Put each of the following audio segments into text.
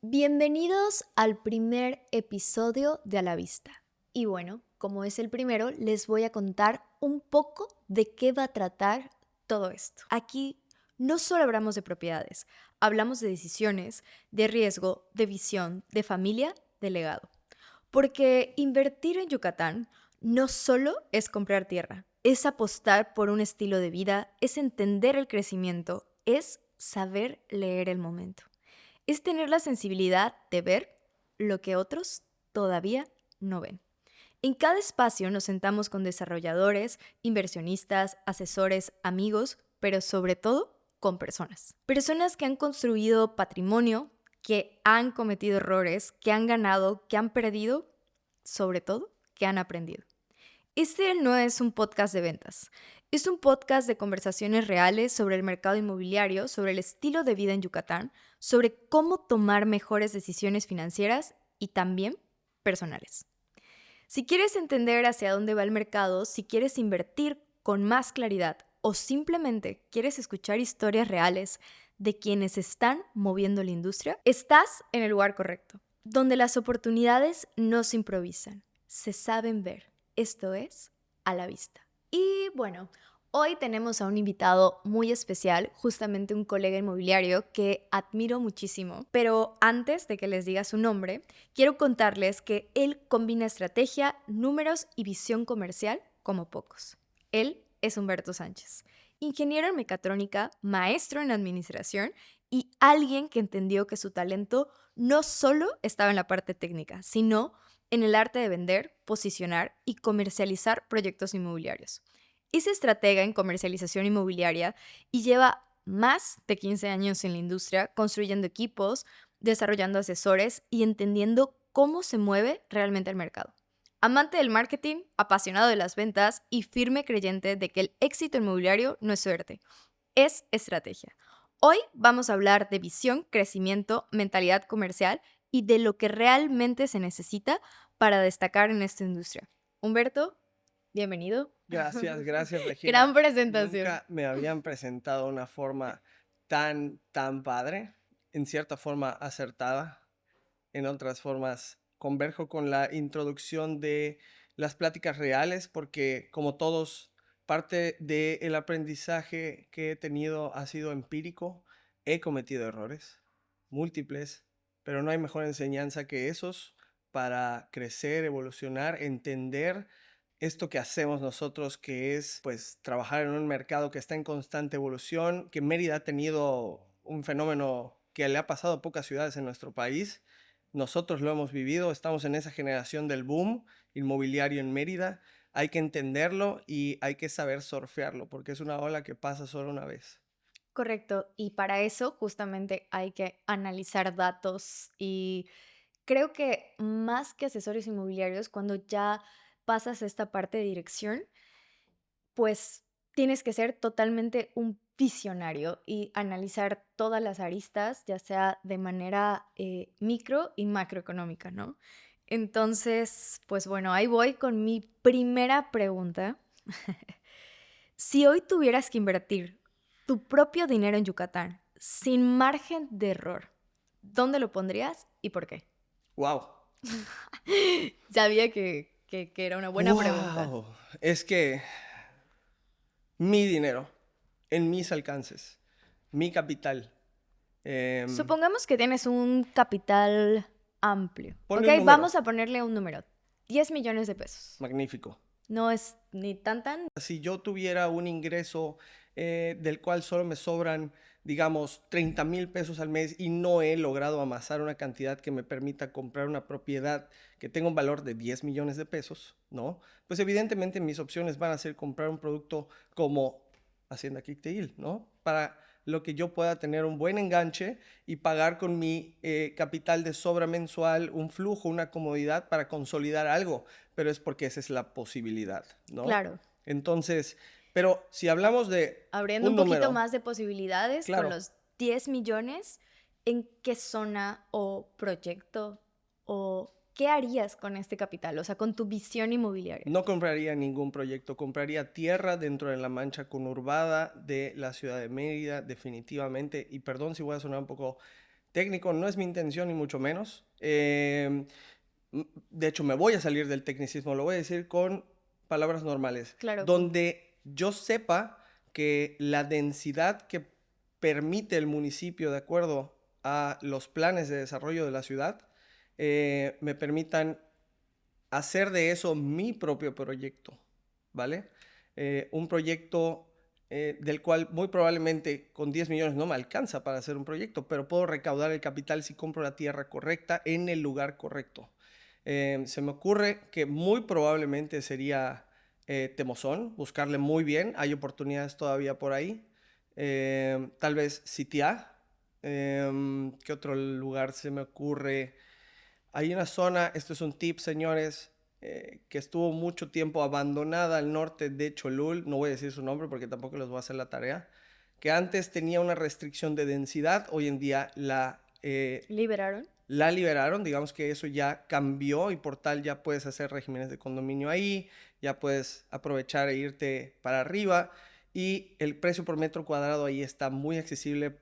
Bienvenidos al primer episodio de A la Vista. Y bueno, como es el primero, les voy a contar un poco de qué va a tratar todo esto. Aquí no solo hablamos de propiedades, hablamos de decisiones, de riesgo, de visión, de familia, de legado. Porque invertir en Yucatán no solo es comprar tierra, es apostar por un estilo de vida, es entender el crecimiento, es saber leer el momento. Es tener la sensibilidad de ver lo que otros todavía no ven. En cada espacio nos sentamos con desarrolladores, inversionistas, asesores, amigos, pero sobre todo con personas. Personas que han construido patrimonio, que han cometido errores, que han ganado, que han perdido, sobre todo, que han aprendido. Este no es un podcast de ventas, es un podcast de conversaciones reales sobre el mercado inmobiliario, sobre el estilo de vida en Yucatán, sobre cómo tomar mejores decisiones financieras y también personales. Si quieres entender hacia dónde va el mercado, si quieres invertir con más claridad o simplemente quieres escuchar historias reales de quienes están moviendo la industria, estás en el lugar correcto, donde las oportunidades no se improvisan, se saben ver. Esto es A la Vista. Y bueno, hoy tenemos a un invitado muy especial, justamente un colega inmobiliario que admiro muchísimo. Pero antes de que les diga su nombre, quiero contarles que él combina estrategia, números y visión comercial como pocos. Él es Humberto Sánchez, ingeniero en mecatrónica, maestro en administración y alguien que entendió que su talento no solo estaba en la parte técnica, sino en el arte de vender, posicionar y comercializar proyectos inmobiliarios. Es estratega en comercialización inmobiliaria y lleva más de 15 años en la industria construyendo equipos, desarrollando asesores y entendiendo cómo se mueve realmente el mercado. Amante del marketing, apasionado de las ventas y firme creyente de que el éxito inmobiliario no es suerte, es estrategia. Hoy vamos a hablar de visión, crecimiento, mentalidad comercial y de lo que realmente se necesita para destacar en esta industria. Humberto, bienvenido. Gracias, Gran Regina. presentación. Nunca me habían presentado de una forma tan padre, en cierta forma acertada, en otras formas converjo con la introducción de las pláticas reales, porque como todos, parte del aprendizaje que he tenido ha sido empírico. He cometido errores múltiples, pero no hay mejor enseñanza que esos para crecer, evolucionar, entender esto que hacemos nosotros, que es pues trabajar en un mercado que está en constante evolución, que Mérida ha tenido un fenómeno que le ha pasado a pocas ciudades en nuestro país. Nosotros lo hemos vivido, estamos en esa generación del boom inmobiliario en Mérida. Hay que entenderlo y hay que saber surfearlo, porque es una ola que pasa solo una vez. Correcto, y para eso justamente hay que analizar datos y creo que más que asesores inmobiliarios, cuando ya pasas esta parte de dirección, pues tienes que ser totalmente un visionario y analizar todas las aristas, ya sea de manera micro y macroeconómica, ¿no? Entonces, pues bueno, ahí voy con mi primera pregunta. Si hoy tuvieras que invertir tu propio dinero en Yucatán sin margen de error, ¿dónde lo pondrías y por qué? ¡Wow! Sabía que era una buena pregunta. ¡Wow! Es que mi dinero, en mis alcances, mi capital. em, Supongamos que tienes un capital amplio, ¿ok? Ponme un número. Vamos a ponerle un número, 10 millones de pesos. Magnífico. No es ni tan. Si yo tuviera un ingreso del cual solo me sobran, digamos, 30,000 pesos al mes y no he logrado amasar una cantidad que me permita comprar una propiedad que tenga un valor de 10 millones de pesos, ¿no? Pues evidentemente mis opciones van a ser comprar un producto como Hacienda Quicteil, ¿no? Para lo que yo pueda tener un buen enganche y pagar con mi capital de sobra mensual un flujo, una comodidad para consolidar algo, pero es porque esa es la posibilidad, ¿no? Claro, Entonces, pero si hablamos de abriendo un un poquito número, más de posibilidades con claro, los 10 millones, ¿en qué zona o proyecto o qué harías con este capital? O sea, con tu visión inmobiliaria. no compraría ningún proyecto, compraría tierra dentro de la mancha conurbada de la ciudad de Mérida, definitivamente, y perdón si voy a sonar un poco técnico, no es mi intención ni mucho menos. De hecho, me voy a salir del tecnicismo, lo voy a decir con palabras normales. Claro, Donde yo sepa que la densidad que permite el municipio de acuerdo a los planes de desarrollo de la ciudad, me permitan hacer de eso mi propio proyecto, ¿vale? Un proyecto del cual muy probablemente con 10 millones no me alcanza para hacer un proyecto, pero puedo recaudar el capital si compro la tierra correcta en el lugar correcto. Se me ocurre que muy probablemente sería Temozón, buscarle muy bien, hay oportunidades todavía por ahí. Tal vez Sitiá. ¿Qué otro lugar se me ocurre? Hay una zona, esto es un tip, señores, que estuvo mucho tiempo abandonada al norte de Cholul, no voy a decir su nombre porque tampoco les voy a hacer la tarea, que antes tenía una restricción de densidad, hoy en día ¿liberaron? la liberaron, digamos que eso ya cambió y por tal ya puedes hacer regímenes de condominio ahí, ya puedes aprovechar e irte para arriba y el precio por metro cuadrado ahí está muy accesible en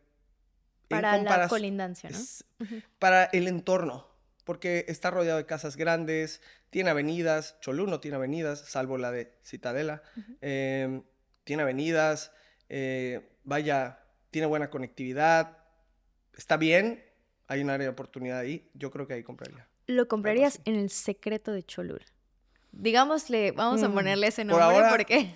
Para la comparación colindancia, ¿no? Ujú. para el entorno, porque está rodeado de casas grandes, tiene avenidas, Cholú no tiene avenidas, salvo la de Citadela, Ujú. tiene avenidas, vaya, tiene buena conectividad, está bien, hay un área de oportunidad ahí, yo creo que ahí compraría, Lo algo comprarías así. en el secreto de Cholul. Digámosle, vamos a ponerle ese Por nombre ahora, porque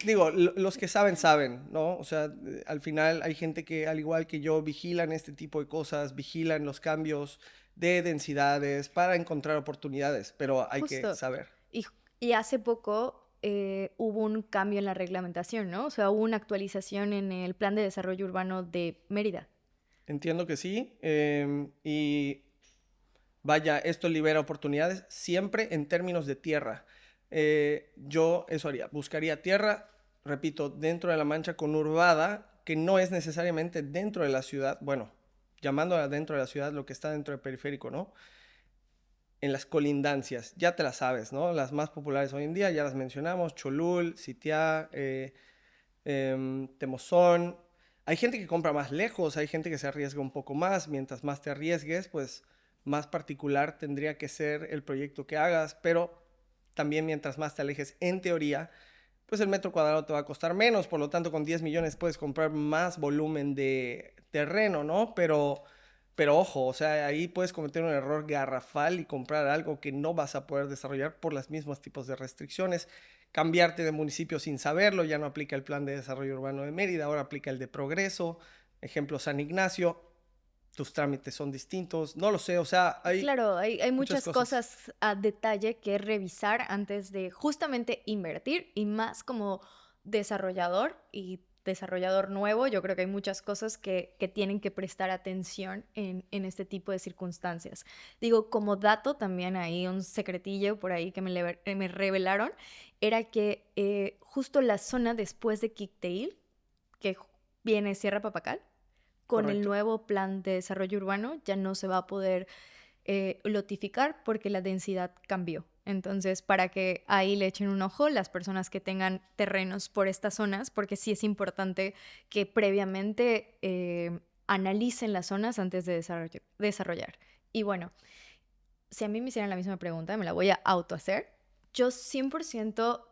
digo, los que saben, saben, ¿no? O sea, al final hay gente que, al igual que yo, vigilan este tipo de cosas, vigilan los cambios de densidades para encontrar oportunidades, pero hay que justo, saber. y, y hace poco hubo un cambio en la reglamentación, ¿no? O sea, hubo una actualización en el Plan de Desarrollo Urbano de Mérida. Entiendo que sí, y vaya, esto libera oportunidades siempre en términos de tierra. Yo eso haría, buscaría tierra, repito, dentro de la mancha conurbada, que no es necesariamente dentro de la ciudad, bueno, llamándola dentro de la ciudad lo que está dentro del periférico, ¿no? En las colindancias, ya te las sabes, ¿no? Las más populares hoy en día, ya las mencionamos, Cholul, Sitiá, Temozón. Hay gente que compra más lejos, hay gente que se arriesga un poco más, mientras más te arriesgues, pues más particular tendría que ser el proyecto que hagas, pero también mientras más te alejes, en teoría, pues el metro cuadrado te va a costar menos, por lo tanto con 10 millones puedes comprar más volumen de terreno, ¿no? Pero ojo, o sea, ahí puedes cometer un error garrafal y comprar algo que no vas a poder desarrollar por los mismos tipos de restricciones. Cambiarte de municipio sin saberlo, ya no aplica el plan de desarrollo urbano de Mérida, ahora aplica el de Progreso, ejemplo San Ignacio, tus trámites son distintos, no lo sé, o sea, hay Claro, hay muchas muchas cosas. cosas a detalle que revisar antes de justamente invertir y más como desarrollador y desarrollador nuevo, yo creo que hay muchas cosas que tienen que prestar atención en este tipo de circunstancias. Digo, como dato también hay un secretillo por ahí que me revelaron, era que justo la zona después de Quicteil, que viene Sierra Papacal, con el Correcto. nuevo plan de desarrollo urbano ya no se va a poder lotificar porque la densidad cambió. Entonces, para que ahí le echen un ojo las personas que tengan terrenos por estas zonas, porque sí es importante que previamente analicen las zonas antes de desarrollar. Y bueno, si a mí me hicieran la misma pregunta, me la voy a autohacer. Yo 100%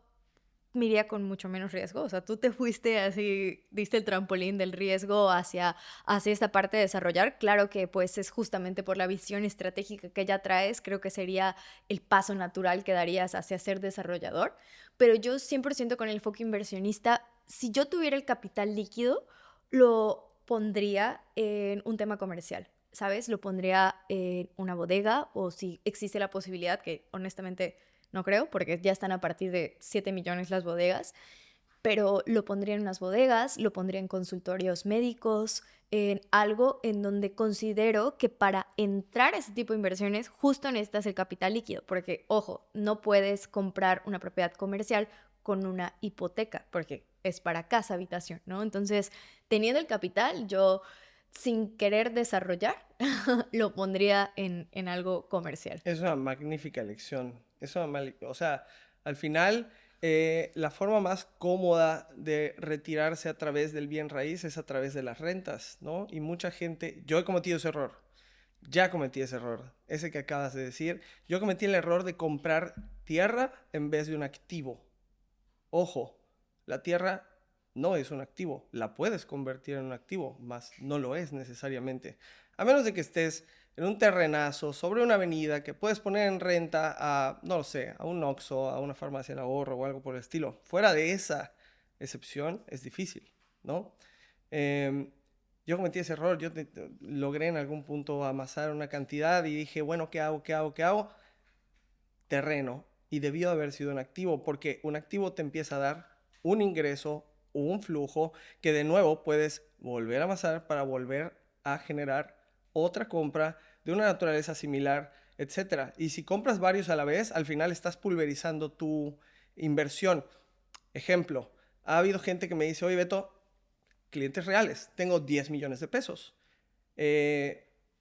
me iría con mucho menos riesgo. O sea, tú te fuiste así, diste el trampolín del riesgo hacia esta parte de desarrollar. Claro que pues es justamente por la visión estratégica que ya traes, creo que sería el paso natural que darías hacia ser desarrollador. Pero yo 100% con el enfoque inversionista, si yo tuviera el capital líquido, lo pondría en un tema comercial. ¿Sabes? Lo pondría en una bodega o si existe la posibilidad, que honestamente no creo, porque ya están a partir de 7 millones las bodegas, pero lo pondría en unas bodegas, lo pondría en consultorios médicos, en algo en donde considero que para entrar a ese tipo de inversiones justo necesitas el capital líquido, porque ojo, no puedes comprar una propiedad comercial con una hipoteca, porque es para casa, habitación, ¿no? Entonces, teniendo el capital, yo sin querer desarrollar, lo pondría en algo comercial. Es una magnífica elección. O sea, al final La forma más cómoda de retirarse a través del bien raíz es a través de las rentas, ¿no? Y mucha gente, yo he cometido ese error, ya cometí ese error, ese que acabas de decir. Yo cometí el error de comprar tierra en vez de un activo. Ojo, la tierra no es un activo, la puedes convertir en un activo, mas no lo es necesariamente. A menos de que estés en un terrenazo sobre una avenida que puedes poner en renta a, no lo sé, a un Oxxo, a una farmacia del ahorro o algo por el estilo. Fuera de esa excepción es difícil, ¿no? Em, yo cometí ese error, logré en algún punto amasar una cantidad y dije, bueno, ¿qué hago? ¿Qué hago? ¿Qué hago? Terreno, y debió haber sido un activo, porque un activo te empieza a dar un ingreso o un flujo que de nuevo puedes volver a amasar para volver a generar otra compra de una naturaleza similar, etcétera. Y si compras varios a la vez, al final estás pulverizando tu inversión. Ejemplo, ha habido gente que me dice, oye Beto, clientes reales, tengo 10 millones de pesos,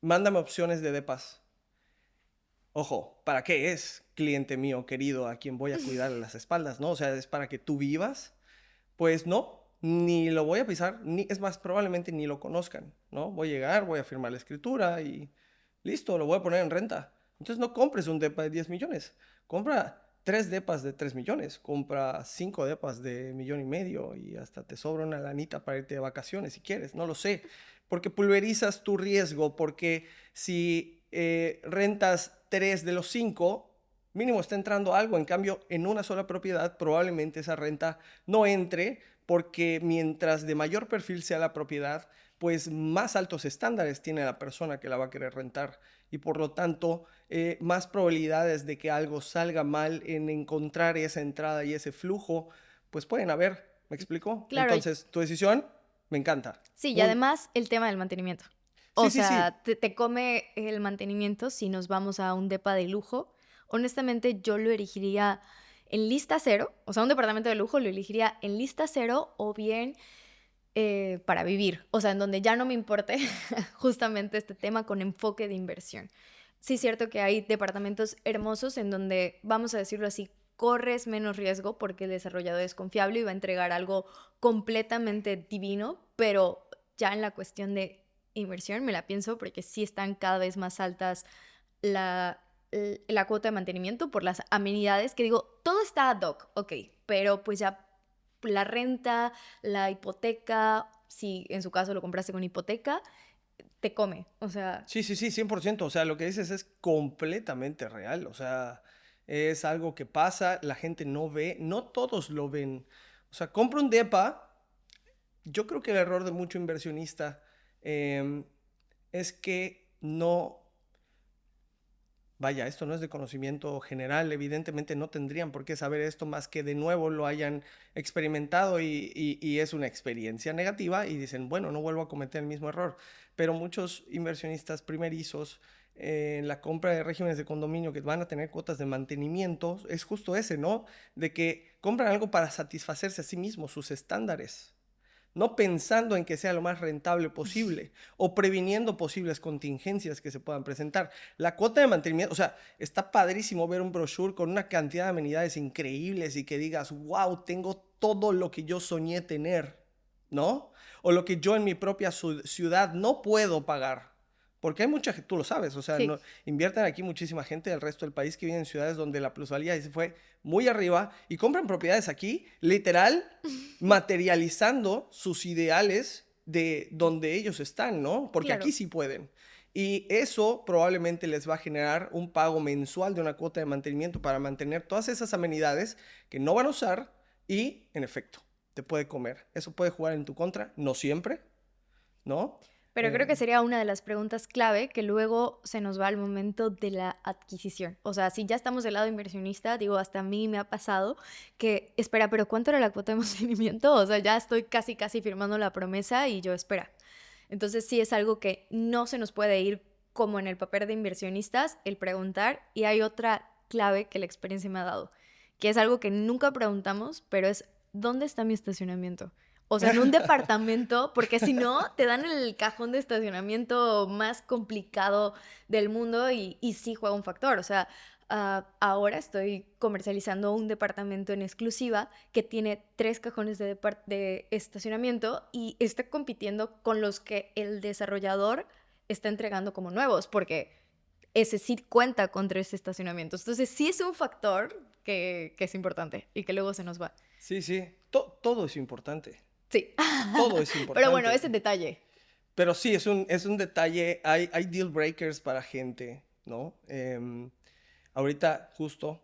mándame opciones de depas. Ojo, ¿para qué es cliente mío querido a quien voy a cuidar las espaldas, no? O sea, es para que tú vivas. Pues no, ni lo voy a pisar, ni, es más, probablemente ni lo conozcan, ¿no? Voy a llegar, voy a firmar la escritura y listo, lo voy a poner en renta. Entonces no compres un depa de 10 millones, compra 3 depas de 3 millones, compra 5 depas de 1,5 millones y hasta te sobra una lanita para irte de vacaciones si quieres, no lo sé. Porque pulverizas tu riesgo, porque si rentas 3 de los 5, mínimo está entrando algo. En cambio, en una sola propiedad, probablemente esa renta no entre, porque mientras de mayor perfil sea la propiedad, pues más altos estándares tiene la persona que la va a querer rentar. Y por lo tanto, más probabilidades de que algo salga mal en encontrar esa entrada y ese flujo, pues pueden haber. ¿Me explico? Claro, Entonces, tu decisión me encanta. sí, y Muy... además el tema del mantenimiento. O Sí, sí, sí. sea, te come el mantenimiento si nos vamos a un depa de lujo. Honestamente, yo lo elegiría en lista cero. O sea, un departamento de lujo lo elegiría en lista cero o bien para vivir. O sea, en donde ya no me importe justamente este tema con enfoque de inversión. Sí es cierto que hay departamentos hermosos en donde, vamos a decirlo así, corres menos riesgo porque el desarrollador es confiable y va a entregar algo completamente divino, pero ya en la cuestión de inversión me la pienso porque sí están cada vez más altas la cuota de mantenimiento por las amenidades que digo, todo está ad hoc, ok, pero pues ya la renta, la hipoteca, si en su caso lo compraste con hipoteca, te come, o sea, Sí, sí, sí, 100%. O sea, lo que dices es completamente real. O sea, es algo que pasa, la gente no ve, no todos lo ven. O sea, compra un depa. Yo creo que el error de mucho inversionista em, es que no, vaya, esto no es de conocimiento general, evidentemente no tendrían por qué saber esto más que de nuevo lo hayan experimentado y es una experiencia negativa y dicen, bueno, no vuelvo a cometer el mismo error. Pero muchos inversionistas primerizos en la compra de regímenes de condominio que van a tener cuotas de mantenimiento, es justo ese, ¿no? De que compran algo para satisfacerse a sí mismos, sus estándares, no pensando en que sea lo más rentable posible o previniendo posibles contingencias que se puedan presentar. La cuota de mantenimiento, o sea, está padrísimo ver un brochure con una cantidad de amenidades increíbles y que digas, wow, tengo todo lo que yo soñé tener, ¿no? O lo que yo en mi propia ciudad no puedo pagar. Porque hay mucha gente, tú lo sabes, o sea, sí. no, invierten aquí muchísima gente del resto del país que vive en ciudades donde la plusvalía se fue muy arriba y compran propiedades aquí, literal, materializando sus ideales de donde ellos están, ¿no? Porque aquí Claro. sí pueden. Y eso probablemente les va a generar un pago mensual de una cuota de mantenimiento para mantener todas esas amenidades que no van a usar y, en efecto, te puede comer. Eso puede jugar en tu contra, no siempre, ¿no? Pero creo que sería una de las preguntas clave que luego se nos va al momento de la adquisición. O sea, si ya estamos del lado inversionista, digo, hasta a mí me ha pasado que, espera, pero ¿cuánto era la cuota de mantenimiento? O sea, ya estoy casi, casi firmando la promesa y yo, espera. Entonces sí es algo que no se nos puede ir como en el papel de inversionistas, el preguntar. Y hay otra clave que la experiencia me ha dado, que es algo que nunca preguntamos, pero es, ¿dónde está mi estacionamiento? O sea, en un departamento, porque si no, te dan el cajón de estacionamiento más complicado del mundo y sí juega un factor. O sea, ahora estoy comercializando un departamento en exclusiva que tiene 3 cajones de estacionamiento y está compitiendo con los que el desarrollador está entregando como nuevos, porque ese sí cuenta con 3 estacionamientos. Entonces, sí es un factor que es importante y que luego se nos va. Sí, sí, todo es importante, Sí. todo es Pero bueno, importante. ese detalle. Pero sí, es un detalle, hay deal breakers para gente, ¿no? Ahorita, justo,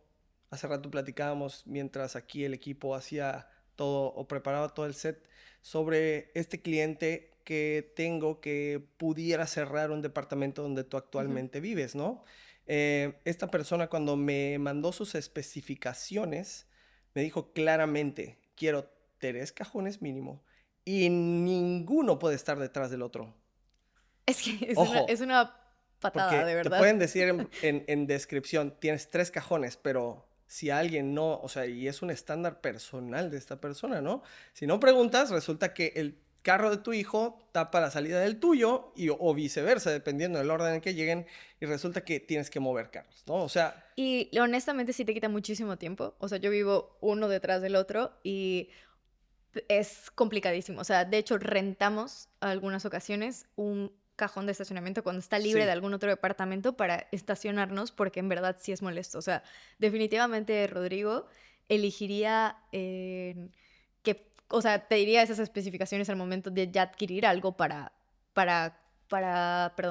hace rato platicábamos mientras aquí el equipo hacía todo o preparaba todo el set sobre este cliente que tengo que pudiera cerrar un departamento donde tú Ujú. actualmente vives, ¿no? Esta persona cuando me mandó sus especificaciones, me dijo claramente, quiero 3 cajones mínimo y ninguno puede estar detrás del otro. Es que es Ojo, una patada, de porque te verdad. pueden decir en descripción, tienes 3 cajones, pero si alguien no, o sea, y es un estándar personal de esta persona, ¿no? Si no preguntas, resulta que el carro de tu hijo tapa la salida del tuyo o viceversa, dependiendo del orden en que lleguen, y resulta que tienes que mover carros, ¿no? O sea, Y honestamente sí te quita muchísimo tiempo. O sea, yo vivo uno detrás del otro y es complicadísimo. O sea, de hecho, rentamos algunas ocasiones un cajón de estacionamiento cuando está libre de sí, algún otro departamento para estacionarnos, porque en verdad sí es molesto. O sea, definitivamente, Rodrigo, elegiría o sea, te diría esas especificaciones al momento de ya adquirir algo perdón,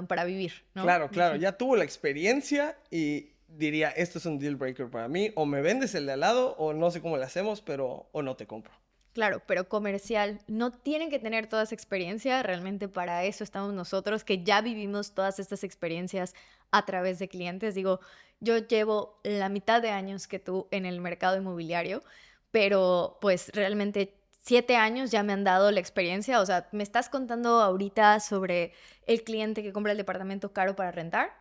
para vivir, ¿no? claro, claro, ya tuvo la experiencia y diría, esto es un deal breaker para mí, o me vendes el de al lado, o no sé cómo le hacemos, pero, o no te compro. Claro, pero comercial. No tienen que tener toda esa experiencia, realmente para eso estamos nosotros, que ya vivimos todas estas experiencias a través de clientes. Digo, yo llevo la mitad de años que tú en el mercado inmobiliario, pero pues realmente 7 años ya me han dado la experiencia. O sea, me estás contando ahorita sobre el cliente que compra el departamento caro para rentar.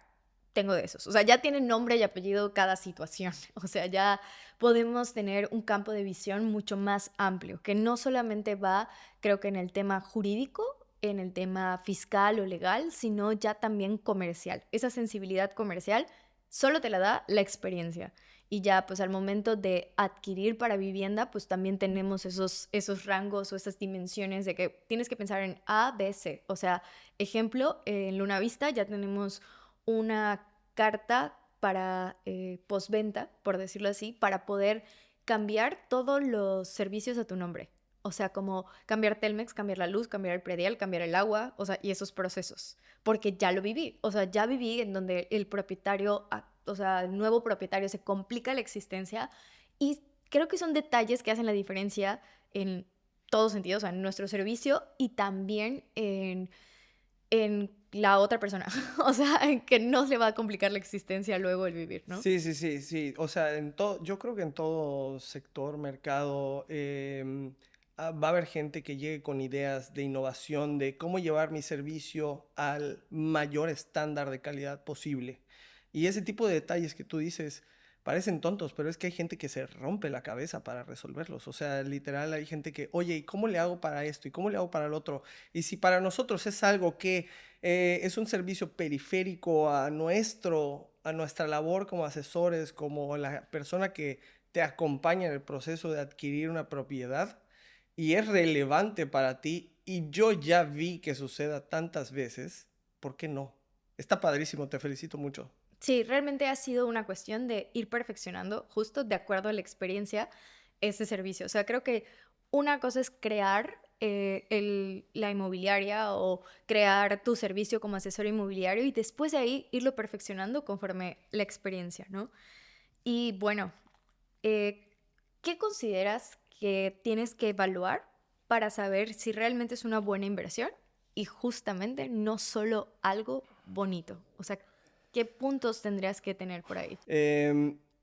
Tengo de esos. O sea, ya tiene nombre y apellido cada situación. O sea, ya podemos tener un campo de visión mucho más amplio, que no solamente va, creo que en el tema jurídico, en el tema fiscal o legal, sino ya también comercial. Esa sensibilidad comercial solo te la da la experiencia. Y ya, pues al momento de adquirir para vivienda, pues también tenemos esos rangos o esas dimensiones de que tienes que pensar en A, B, C. O sea, ejemplo, en Luna Vista ya tenemos una carta para postventa, por decirlo así, para poder cambiar todos los servicios a tu nombre. O sea, como cambiar Telmex, cambiar la luz, cambiar el predial, cambiar el agua, o sea, y esos procesos. Porque ya lo viví. O sea, ya viví en donde el propietario, o sea, el nuevo propietario se complica la existencia y creo que son detalles que hacen la diferencia en todos sentidos, o sea, en nuestro servicio y también en la otra persona. O sea, en que no se va a complicar la existencia luego el vivir, ¿no? Sí, sí, sí, sí. O sea, yo creo que en todo sector, mercado, va a haber gente que llegue con ideas de innovación, de cómo llevar mi servicio al mayor estándar de calidad posible. Y ese tipo de detalles que tú dices parecen tontos, pero es que hay gente que se rompe la cabeza para resolverlos. O sea, literal, hay gente que, oye, ¿y cómo le hago para esto? ¿Y cómo le hago para el otro? Y si para nosotros es algo que es un servicio periférico a nuestra labor como asesores, como la persona que te acompaña en el proceso de adquirir una propiedad y es relevante para ti y yo ya vi que suceda tantas veces, ¿por qué no? Está padrísimo, te felicito mucho. Sí, realmente ha sido una cuestión de ir perfeccionando justo de acuerdo a la experiencia ese servicio. O sea, creo que una cosa es crear la inmobiliaria o crear tu servicio como asesor inmobiliario y después de ahí irlo perfeccionando conforme la experiencia, ¿no? Y bueno, eh, ¿qué consideras que tienes que evaluar para saber si realmente es una buena inversión y justamente no solo algo bonito? O sea, ¿qué puntos tendrías que tener por ahí?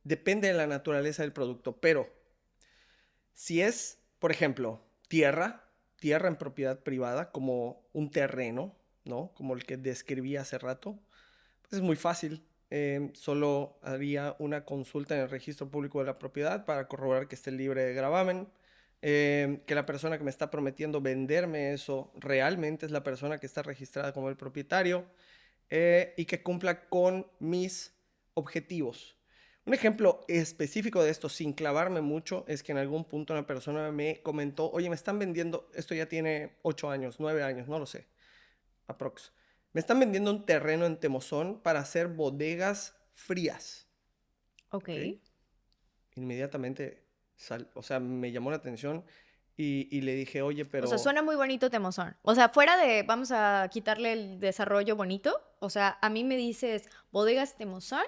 Depende de la naturaleza del producto, pero si es, por ejemplo, tierra en propiedad privada, como un terreno, ¿no? Como el que describí hace rato, pues es muy fácil. Solo haría una consulta en el registro público de la propiedad para corroborar que esté libre de gravamen, que la persona que me está prometiendo venderme eso realmente es la persona que está registrada como el propietario y que cumpla con mis objetivos. Un ejemplo específico de esto, sin clavarme mucho, es que en algún punto una persona me comentó, oye, me están vendiendo, esto ya tiene 8 años, 9 años, no lo sé, aprox. Me están vendiendo un terreno en Temozón para hacer bodegas frías, Ok. ¿ok? Inmediatamente, o sea, me llamó la atención y le dije, oye, O sea, pero suena muy bonito Temozón. O sea, fuera de vamos a quitarle el desarrollo bonito, o sea, a mí me dices bodegas Temozón,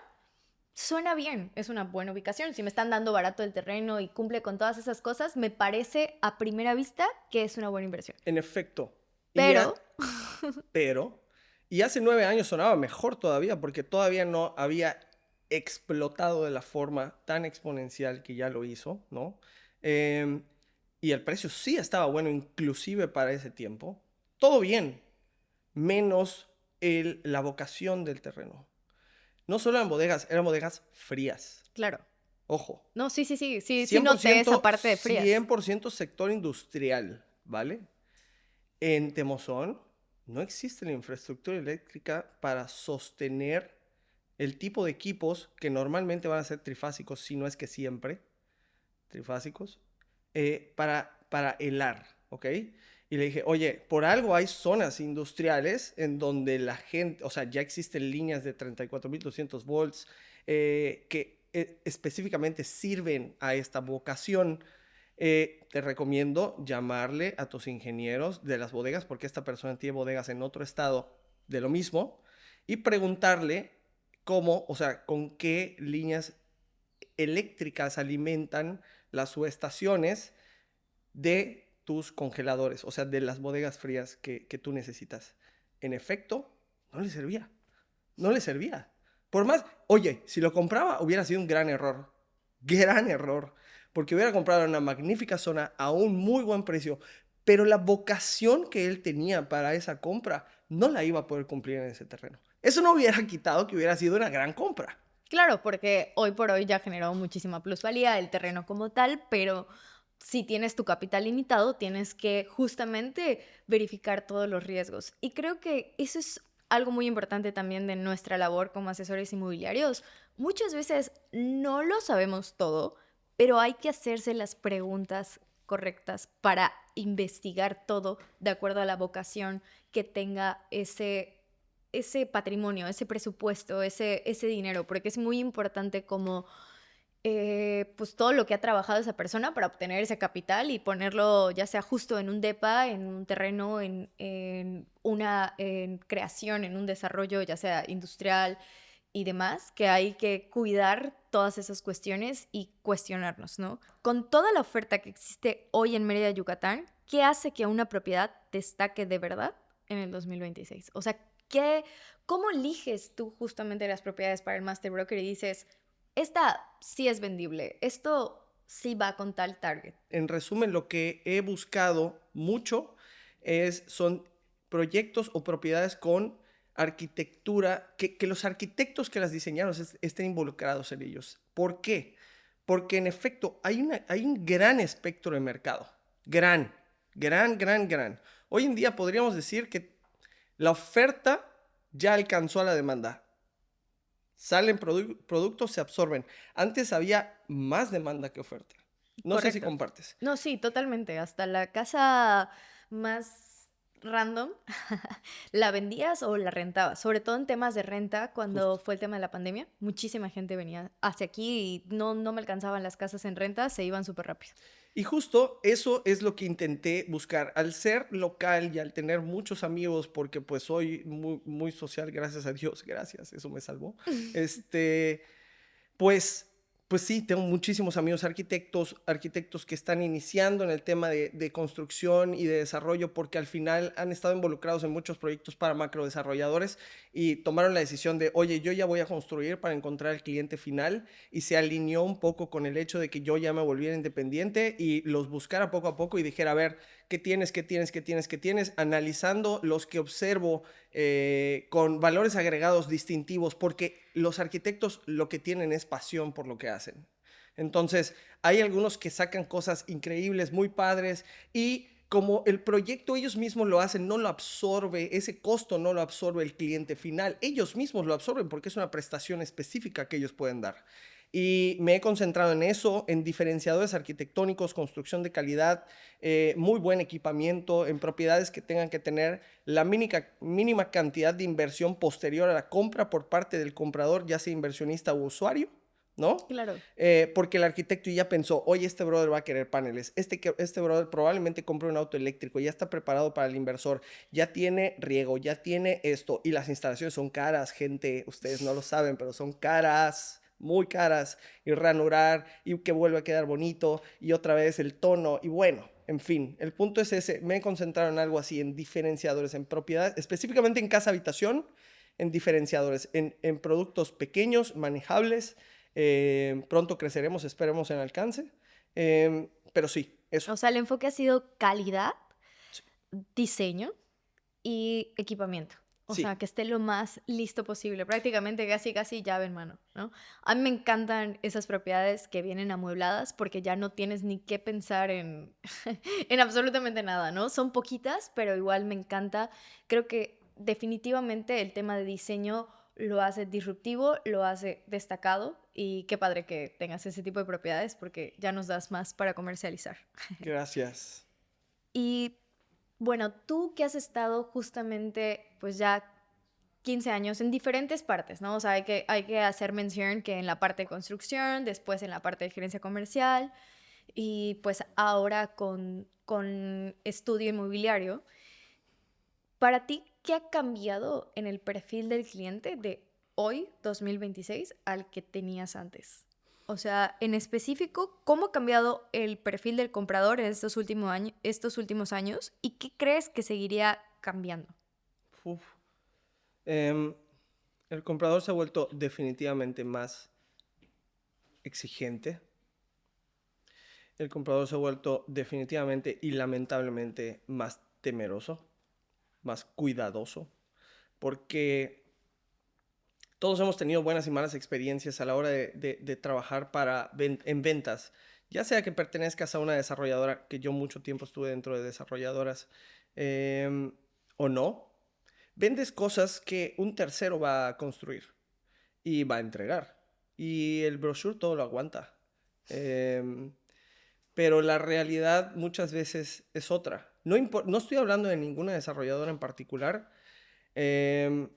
suena bien, es una buena ubicación. Si me están dando barato el terreno y cumple con todas esas cosas, me parece a primera vista que es una buena inversión. en efecto, y Pero, ya, pero, y hace 9 años sonaba mejor todavía, porque todavía no había explotado de la forma tan exponencial que ya lo hizo, ¿no? Em, y el precio sí estaba bueno, inclusive para ese tiempo. Todo bien, menos la vocación del terreno. No solo eran bodegas frías. claro. Ojo, No, sí, sí, sí, sí, sí cien por noté esa ciento parte de frías. 100% sector industrial, ¿vale? En Temozón no existe la infraestructura eléctrica para sostener el tipo de equipos que normalmente van a ser trifásicos, si no es que siempre trifásicos, para helar, ¿ok? Y le dije, oye, por algo hay zonas industriales en donde la gente, o sea, ya existen líneas de 34.200 volts que específicamente sirven a esta vocación. Te recomiendo llamarle a tus ingenieros de las bodegas, porque esta persona tiene bodegas en otro estado de lo mismo, y preguntarle cómo, o sea, con qué líneas eléctricas alimentan las subestaciones de tus congeladores, o sea, de las bodegas frías que tú necesitas. En efecto, no le servía. No le servía. Por más, oye, si lo compraba hubiera sido un gran error, porque hubiera comprado en una magnífica zona a un muy buen precio, pero la vocación que él tenía para esa compra no la iba a poder cumplir en ese terreno. Eso no hubiera quitado que hubiera sido una gran compra. Claro, porque hoy por hoy ya generó muchísima plusvalía el terreno como tal, pero si tienes tu capital limitado, tienes que justamente verificar todos los riesgos. Y creo que eso es algo muy importante también de nuestra labor como asesores inmobiliarios. Muchas veces no lo sabemos todo, pero hay que hacerse las preguntas correctas para investigar todo de acuerdo a la vocación que tenga ese patrimonio, ese presupuesto, ese dinero, porque es muy importante como pues todo lo que ha trabajado esa persona para obtener ese capital y ponerlo ya sea justo en un DEPA, en un terreno, en una creación, en un desarrollo ya sea industrial y demás, que hay que cuidar todas esas cuestiones y cuestionarnos, ¿no? Con toda la oferta que existe hoy en Mérida, Yucatán, ¿qué hace que una propiedad destaque de verdad en el 2026? O sea, ¿cómo eliges tú justamente las propiedades para el Master Broker y dices, esta sí es vendible, esto sí va con tal target? En resumen, lo que he buscado mucho son proyectos o propiedades con arquitectura, que los arquitectos que las diseñaron estén involucrados en ellos. ¿Por qué? Porque en efecto hay un gran espectro de mercado. Gran, gran, gran, gran. Hoy en día podríamos decir que la oferta ya alcanzó a la demanda. Salen productos, se absorben. Antes había más demanda que oferta. No sé si Correcto. compartes. No, sí, totalmente. Hasta la casa más random la vendías o la rentabas. Sobre todo en temas de renta, cuando Justo. fue el tema de la pandemia, muchísima gente venía hacia aquí y no me alcanzaban las casas en renta, se iban súper rápido. Y justo eso es lo que intenté buscar. Al ser local y al tener muchos amigos, porque pues soy muy, muy social, gracias a Dios, gracias, eso me salvó. Este, pues, pues sí, tengo muchísimos amigos arquitectos que están iniciando en el tema de construcción y de desarrollo porque al final han estado involucrados en muchos proyectos para macrodesarrolladores y tomaron la decisión de, oye, yo ya voy a construir para encontrar el cliente final y se alineó un poco con el hecho de que yo ya me volviera independiente y los buscara poco a poco y dijera, a ver, ¿qué tienes, qué tienes, qué tienes, qué tienes? Analizando los que observo con valores agregados distintivos, porque los arquitectos lo que tienen es pasión por lo que hacen. Entonces, hay algunos que sacan cosas increíbles, muy padres, y como el proyecto ellos mismos lo hacen, no lo absorbe, ese costo no lo absorbe el cliente final, ellos mismos lo absorben porque es una prestación específica que ellos pueden dar. Y me he concentrado en eso, en diferenciadores arquitectónicos, construcción de calidad, muy buen equipamiento, en propiedades que tengan que tener la mínima cantidad de inversión posterior a la compra por parte del comprador, ya sea inversionista u usuario, ¿no? Claro. Porque el arquitecto ya pensó, oye, este brother va a querer paneles, este brother probablemente compre un auto eléctrico, ya está preparado para el inversor, ya tiene riego, ya tiene esto, y las instalaciones son caras, gente, ustedes no lo saben, pero son caras, muy caras, y ranurar, y que vuelva a quedar bonito, y otra vez el tono, y bueno, en fin, el punto es ese, me he concentrado en algo así, en diferenciadores, en propiedad, específicamente en casa habitación, en diferenciadores, en productos pequeños, manejables, pronto creceremos, esperemos en alcance, pero sí, eso. O sea, el enfoque ha sido calidad, Sí. diseño y equipamiento. O sea, Sí. que esté lo más listo posible, prácticamente casi casi llave en mano, ¿no? A mí me encantan esas propiedades que vienen amuebladas porque ya no tienes ni qué pensar en, en absolutamente nada, ¿no? Son poquitas, pero igual me encanta. Creo que definitivamente el tema de diseño lo hace disruptivo, lo hace destacado y qué padre que tengas ese tipo de propiedades porque ya nos das más para comercializar. Gracias. Y bueno, tú que has estado justamente, pues ya 15 años en diferentes partes, ¿no? O sea, hay que hacer mención que en la parte de construcción, después en la parte de gerencia comercial y pues ahora con estudio inmobiliario. Para ti, ¿qué ha cambiado en el perfil del cliente de hoy, 2026, al que tenías antes? O sea, en específico, ¿cómo ha cambiado el perfil del comprador en estos últimos años y qué crees que seguiría cambiando? Uf. Em, el comprador se ha vuelto definitivamente más exigente. El comprador se ha vuelto definitivamente y lamentablemente más temeroso, más cuidadoso, porque todos hemos tenido buenas y malas experiencias a la hora de trabajar en ventas, ya sea que pertenezcas a una desarrolladora, que yo mucho tiempo estuve dentro de desarrolladoras, em, o no, vendes cosas que un tercero va a construir y va a entregar. Y el brochure todo lo aguanta. Em, pero la realidad muchas veces es otra. No estoy hablando de ninguna desarrolladora en particular. Em,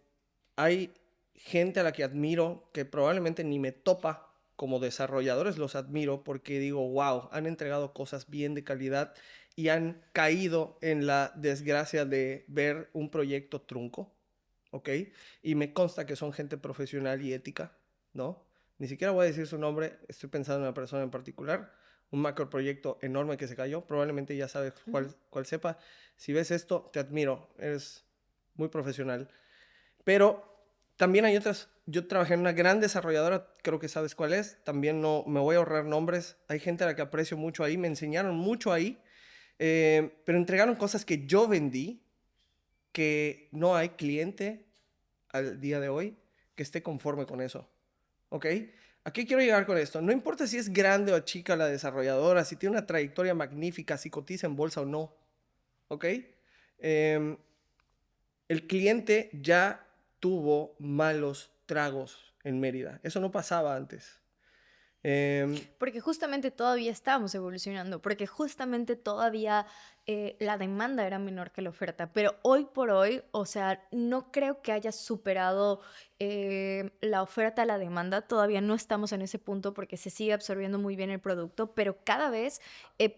Hay gente a la que admiro que probablemente ni me topa como desarrolladores, los admiro porque digo, wow, han entregado cosas bien de calidad y han caído en la desgracia de ver un proyecto trunco, ¿ok? Y me consta que son gente profesional y ética, ¿no? Ni siquiera voy a decir su nombre, estoy pensando en una persona en particular, un macro proyecto enorme que se cayó, probablemente ya sabes Ujú. cuál sepa. Si ves esto, te admiro, eres muy profesional. Pero también hay otras. Yo trabajé en una gran desarrolladora, creo que sabes cuál es. También no me voy a ahorrar nombres. Hay gente a la que aprecio mucho ahí, me enseñaron mucho ahí, pero entregaron cosas que yo vendí, que no hay cliente al día de hoy que esté conforme con eso. ¿Ok? ¿A qué quiero llegar con esto? No importa si es grande o chica la desarrolladora, si tiene una trayectoria magnífica, si cotiza en bolsa o no. ¿Ok? Em, el cliente ya tuvo malos tragos en Mérida. Eso no pasaba antes. Em, Porque justamente todavía estábamos evolucionando, porque justamente todavía la demanda era menor que la oferta, pero hoy por hoy, o sea, no creo que haya superado la oferta a la demanda, todavía no estamos en ese punto porque se sigue absorbiendo muy bien el producto, pero cada vez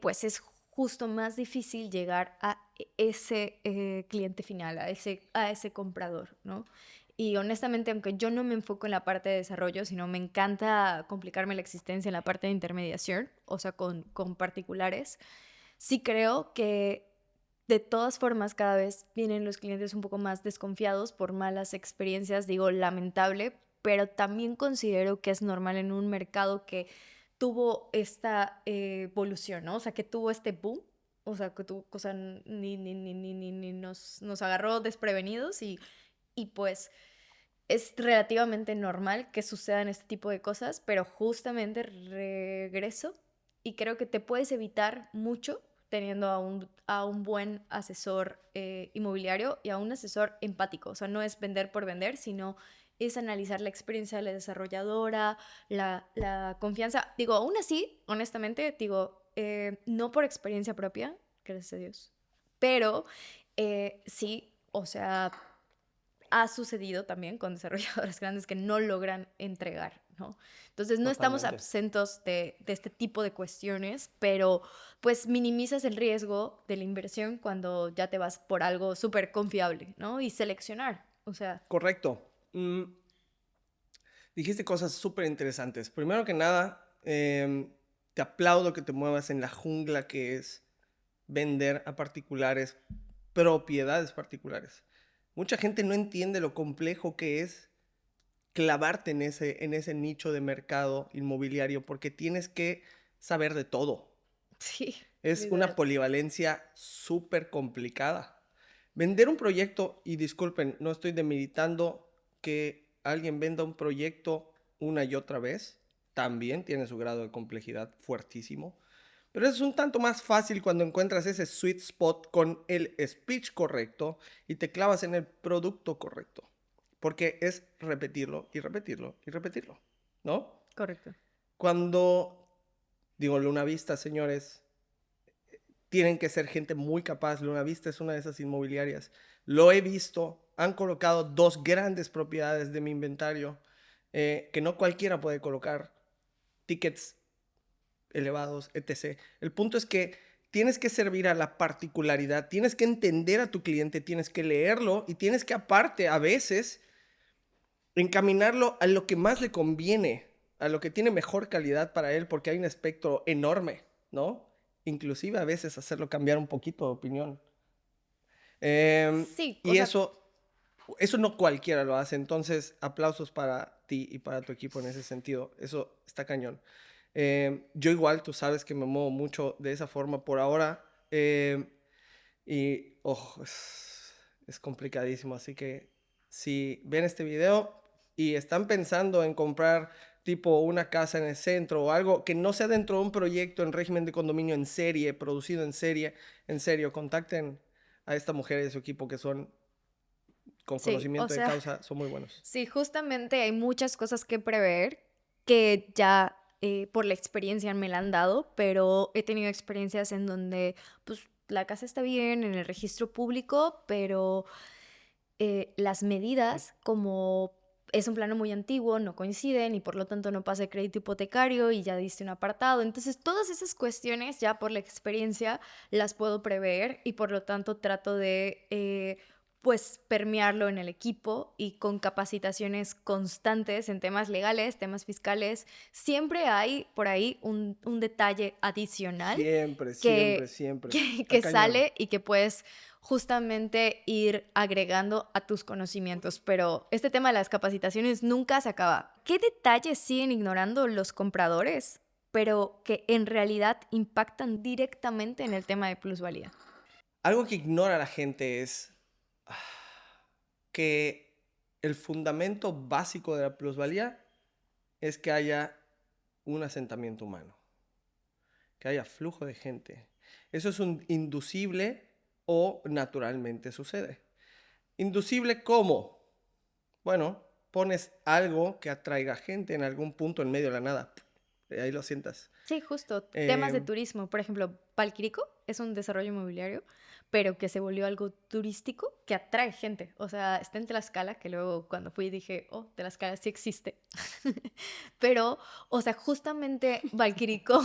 pues es justo más difícil llegar a ese cliente final, a ese comprador, ¿no? Y honestamente, aunque yo no me enfoco en la parte de desarrollo, sino me encanta complicarme la existencia en la parte de intermediación, o sea, con particulares, sí creo que de todas formas cada vez vienen los clientes un poco más desconfiados por malas experiencias, digo, lamentable, pero también considero que es normal en un mercado que tuvo esta evolución, ¿no? O sea, que tuvo este boom. O sea, que tuvo, o sea, ni nos agarró desprevenidos y pues es relativamente normal que sucedan este tipo de cosas, pero justamente regreso y creo que te puedes evitar mucho teniendo a un buen asesor inmobiliario y a un asesor empático. O sea, no es vender por vender, sino es analizar la experiencia de la desarrolladora, la confianza. Digo, aún así, honestamente, digo, no por experiencia propia, gracias a Dios, pero sí, o sea, ha sucedido también con desarrolladoras grandes que no logran entregar, ¿no? Entonces no estamos Totalmente. absentos de este tipo de cuestiones, pero pues minimizas el riesgo de la inversión cuando ya te vas por algo súper confiable, ¿no? Y seleccionar, o sea, Correcto. Dijiste cosas súper interesantes. Primero que nada, te aplaudo que te muevas en la jungla que es vender a particulares propiedades particulares. Mucha gente no entiende lo complejo que es clavarte en ese nicho de mercado inmobiliario porque tienes que saber de todo. sí, Es una literal. polivalencia súper complicada. Vender un proyecto, y disculpen, no estoy demeritando que alguien venda un proyecto una y otra vez, también tiene su grado de complejidad fuertísimo, pero es un tanto más fácil cuando encuentras ese sweet spot con el speech correcto y te clavas en el producto correcto, porque es repetirlo y repetirlo y repetirlo, ¿no? Correcto. Cuando digo Luna Vista, señores, tienen que ser gente muy capaz. Luna Vista es una de esas inmobiliarias. Lo he visto. Han colocado dos grandes propiedades de mi inventario que no cualquiera puede colocar. Tickets elevados, etc. El punto es que tienes que servir a la particularidad. Tienes que entender a tu cliente. Tienes que leerlo. Y tienes que aparte, a veces, encaminarlo a lo que más le conviene. A lo que tiene mejor calidad para él. Porque hay un espectro enorme, ¿no? Inclusive a veces hacerlo cambiar un poquito de opinión. Sí, o Y sea, eso no cualquiera lo hace. Entonces, aplausos para ti y para tu equipo en ese sentido. Eso está cañón. Yo igual, tú sabes que me muevo mucho de esa forma por ahora. Y, ojo, es complicadísimo. Así que si ven este video y están pensando en comprar tipo una casa en el centro o algo que no sea dentro de un proyecto en régimen de condominio en serie, producido en serie, en serio, contacten a esta mujer y a su equipo que son, con sí, o conocimiento de sea, causa, son muy buenos. sí, justamente hay muchas cosas que prever que ya por la experiencia me la han dado, pero he tenido experiencias en donde pues la casa está bien en el registro público, pero las medidas, como es un plano muy antiguo, no coinciden y por lo tanto no pasa el crédito hipotecario y ya diste un apartado. Entonces, todas esas cuestiones ya por la experiencia las puedo prever y por lo tanto trato de pues permearlo en el equipo y con capacitaciones constantes en temas legales, temas fiscales. Siempre hay por ahí un detalle adicional Siempre, siempre, que, siempre. que, Está que cañón. sale y que puedes justamente ir agregando a tus conocimientos. Pero este tema de las capacitaciones nunca se acaba. ¿Qué detalles siguen ignorando los compradores, pero que en realidad impactan directamente en el tema de plusvalía? Algo que ignora la gente es que el fundamento básico de la plusvalía es que haya un asentamiento humano, que haya flujo de gente. Eso es un inducible o naturalmente sucede. ¿Inducible cómo? Bueno, pones algo que atraiga gente en algún punto en medio de la nada. Ahí lo sientas. Sí, justo. Temas de Eh, turismo. Por ejemplo, Valquirico es un desarrollo inmobiliario, pero que se volvió algo turístico que atrae gente. O sea, está en Tlaxcala, que luego cuando fui dije, oh, Tlaxcala sí existe. Pero, o sea, justamente Valquirico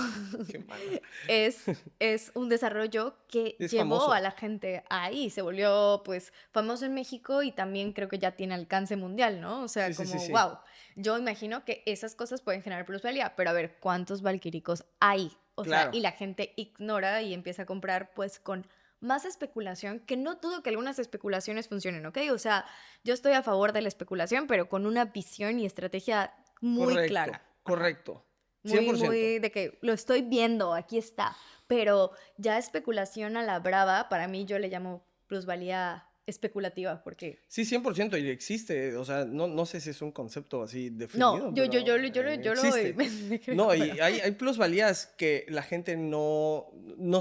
qué mala. es un desarrollo que Es llevó a famoso. la gente ahí. Se volvió, pues, famoso en México y también creo que ya tiene alcance mundial, ¿no? O Sí, sea, sí, sí, como, sí. wow. Yo imagino que esas cosas pueden generar plusvalía, pero a ver, ¿cuántos valquíricos hay? O sea, Claro, y la gente ignora y empieza a comprar pues con más especulación, que no dudo que algunas especulaciones funcionen, ¿ok? O sea, yo estoy a favor de la especulación, pero con una visión y estrategia muy correcto, clara. Ajá. correcto. Muy, 100%. muy de que lo estoy viendo, aquí está. Pero ya especulación a la brava, para mí yo le llamo plusvalía especulativa, porque... Sí, 100% y existe, o sea, no sé si es un concepto así No, definido, yo, yo, yo, pero lo- yo, lo- yo lo existe. inventé, No, pero... y hay plusvalías que la gente no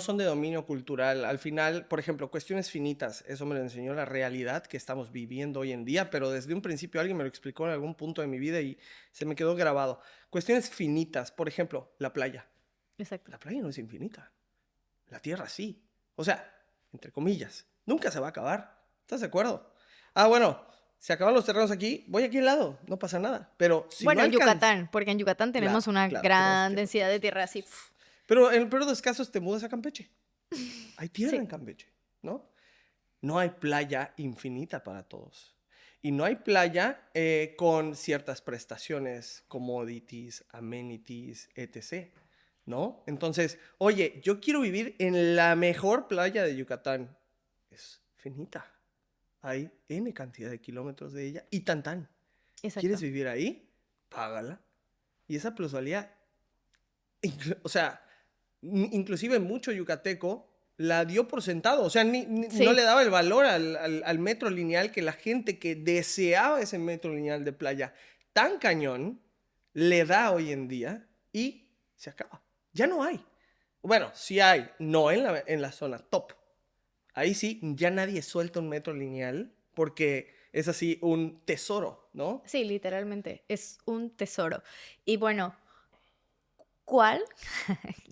son de dominio cultural. Al final, por ejemplo, cuestiones finitas, eso me lo enseñó la realidad que estamos viviendo hoy en día, pero desde un principio alguien me lo explicó en algún punto de mi vida y se me quedó grabado. Cuestiones finitas, por ejemplo, la playa. Exacto. La playa no es infinita, la tierra sí. O sea, entre comillas, nunca se va a acabar. ¿Estás de acuerdo? Ah, bueno, se acaban los terrenos aquí, voy aquí al lado, no pasa nada. Pero si no Bueno, en alcanza... Yucatán, porque en Yucatán Claro, tenemos una claro, tenemos gran tierra. densidad de tierra así. Pero en el peor de los casos te mudas a Campeche. Hay tierra Sí, en Campeche, ¿no? No hay playa infinita para todos. Y no hay playa con ciertas prestaciones, commodities, amenities, etc. ¿No? Entonces, oye, yo quiero vivir en la mejor playa de Yucatán. Es finita. Hay N cantidad de kilómetros de ella y tan tan. ¿Quieres exacto. vivir ahí? Págala. Y esa plusvalía, o sea, inclusive mucho yucateco la dio por sentado, o sea, no le Sí, daba el valor al metro lineal que la gente que deseaba ese metro lineal de playa tan cañón le da hoy en día y se acaba. Ya no hay. Bueno, sí hay, no en la zona top. Ahí sí, ya nadie suelta un metro lineal porque es así un tesoro, ¿no? sí, literalmente, es un tesoro. Y bueno, ¿cuál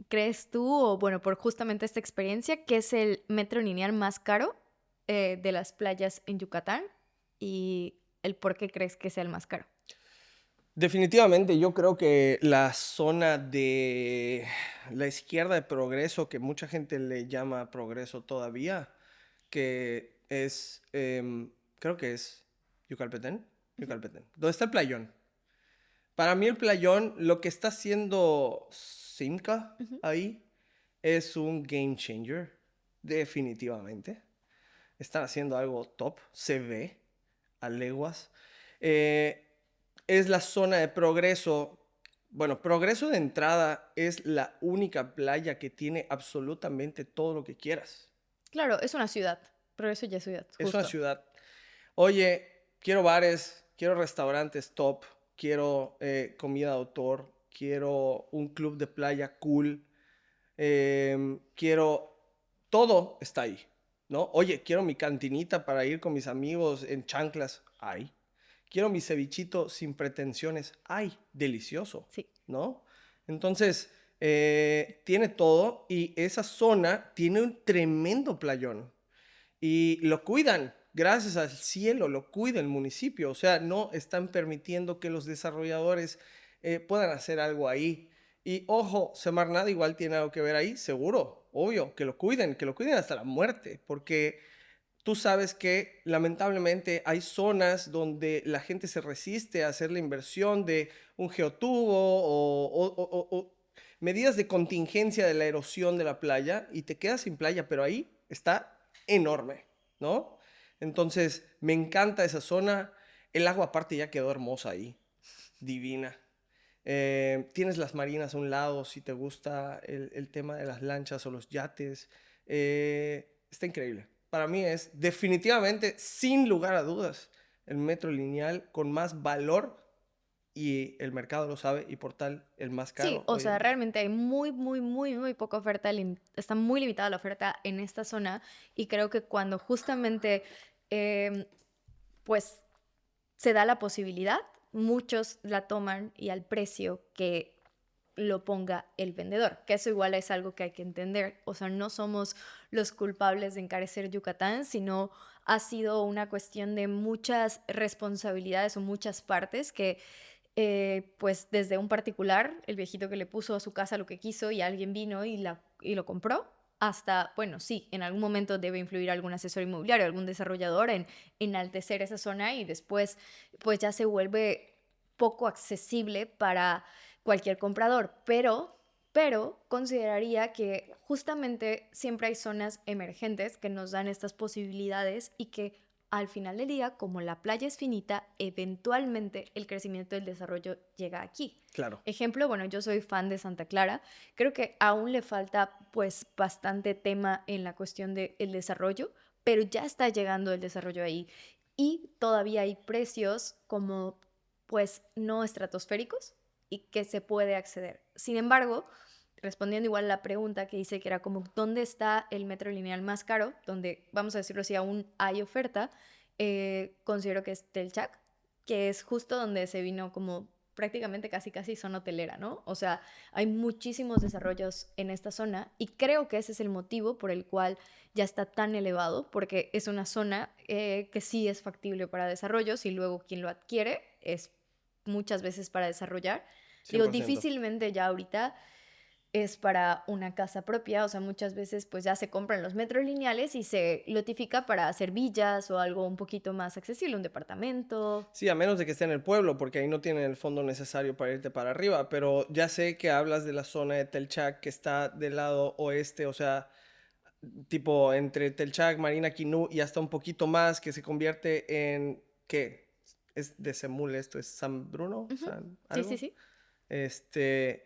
crees tú, o bueno, por justamente esta experiencia, que es el metro lineal más caro de las playas en Yucatán? Y el por qué crees que sea el más caro. Definitivamente, yo creo que la zona de la izquierda de Progreso, que mucha gente le llama Progreso todavía, que es, creo que es Yucalpetén, Ujú. Yucalpetén, donde está el playón. Para mí el playón, lo que está haciendo Simca Ujú. ahí es un game changer, definitivamente. Están haciendo algo top, se ve a leguas. Eh, es la zona de Progreso. Bueno, Progreso de entrada es la única playa que tiene absolutamente todo lo que quieras. Claro, es una ciudad, pero eso ya es ciudad, Es una justo. ciudad. Oye, quiero bares, quiero restaurantes top, quiero comida de autor, quiero un club de playa cool, quiero... Todo está ahí, ¿no? Oye, quiero mi cantinita para ir con mis amigos en chanclas. Hay. Quiero mi cevichito sin pretensiones. Ay, delicioso, Sí. ¿no? Entonces, tiene todo y esa zona tiene un tremendo playón y lo cuidan, gracias al cielo, lo cuida el municipio. O sea, no están permitiendo que los desarrolladores puedan hacer algo ahí. Y ojo, Semarnat igual tiene algo que ver ahí, seguro, obvio, que lo cuiden hasta la muerte, porque tú sabes que lamentablemente hay zonas donde la gente se resiste a hacer la inversión de un geotubo o medidas de contingencia de la erosión de la playa y te quedas sin playa, pero ahí está enorme, ¿no? Entonces, me encanta esa zona. El agua aparte ya quedó hermosa ahí, divina. Tienes las marinas a un lado si te gusta el tema de las lanchas o los yates. Está increíble. Para mí es definitivamente, sin lugar a dudas, el metro lineal con más valor y el mercado lo sabe y por tal el más Sí, caro o hoy sea, en día. realmente hay muy, muy, muy, muy poca oferta, está muy limitada la oferta en esta zona y creo que cuando justamente, em, pues, se da la posibilidad, muchos la toman y al precio que lo ponga el vendedor, que eso igual es algo que hay que entender, o sea, no somos los culpables de encarecer Yucatán, sino ha sido una cuestión de muchas responsabilidades o muchas partes que pues desde un particular, el viejito que le puso a su casa lo que quiso y alguien vino y lo compró, hasta, bueno, sí, en algún momento debe influir algún asesor inmobiliario, algún desarrollador en enaltecer esa zona y después pues ya se vuelve poco accesible para cualquier comprador, pero consideraría que justamente siempre hay zonas emergentes que nos dan estas posibilidades y que al final del día, como la playa es finita, eventualmente el crecimiento del desarrollo llega aquí. Claro. Ejemplo, bueno, yo soy fan de Santa Clara. Creo que aún le falta pues bastante tema en la cuestión del desarrollo, pero ya está llegando el desarrollo ahí y todavía hay precios como pues no estratosféricos y que se puede acceder. Sin embargo, respondiendo igual a la pregunta que hice que era como ¿dónde está el metro lineal más caro? Donde, vamos a decirlo así, aún hay oferta, considero que es Telchac, que es justo donde se vino como prácticamente casi zona hotelera, ¿no? O sea, hay muchísimos desarrollos en esta zona y creo que ese es el motivo por el cual ya está tan elevado, porque es una zona que sí es factible para desarrollos y luego quien lo adquiere es muchas veces para desarrollar. Digo, 100%. difícilmente ya ahorita es para una casa propia, o sea, muchas veces pues ya se compran los metros lineales y se lotifica para hacer villas o algo un poquito más accesible, un departamento. Sí, a menos de que esté en el pueblo, porque ahí no tienen el fondo necesario para irte para arriba, pero ya sé que hablas de la zona de Telchac que está del lado oeste, o sea, tipo entre Telchac, Marina Quinú y hasta un poquito más que se convierte en, ¿qué? Es de Semul esto, es San Bruno, Ujú. San Sí, sí, algo. sí.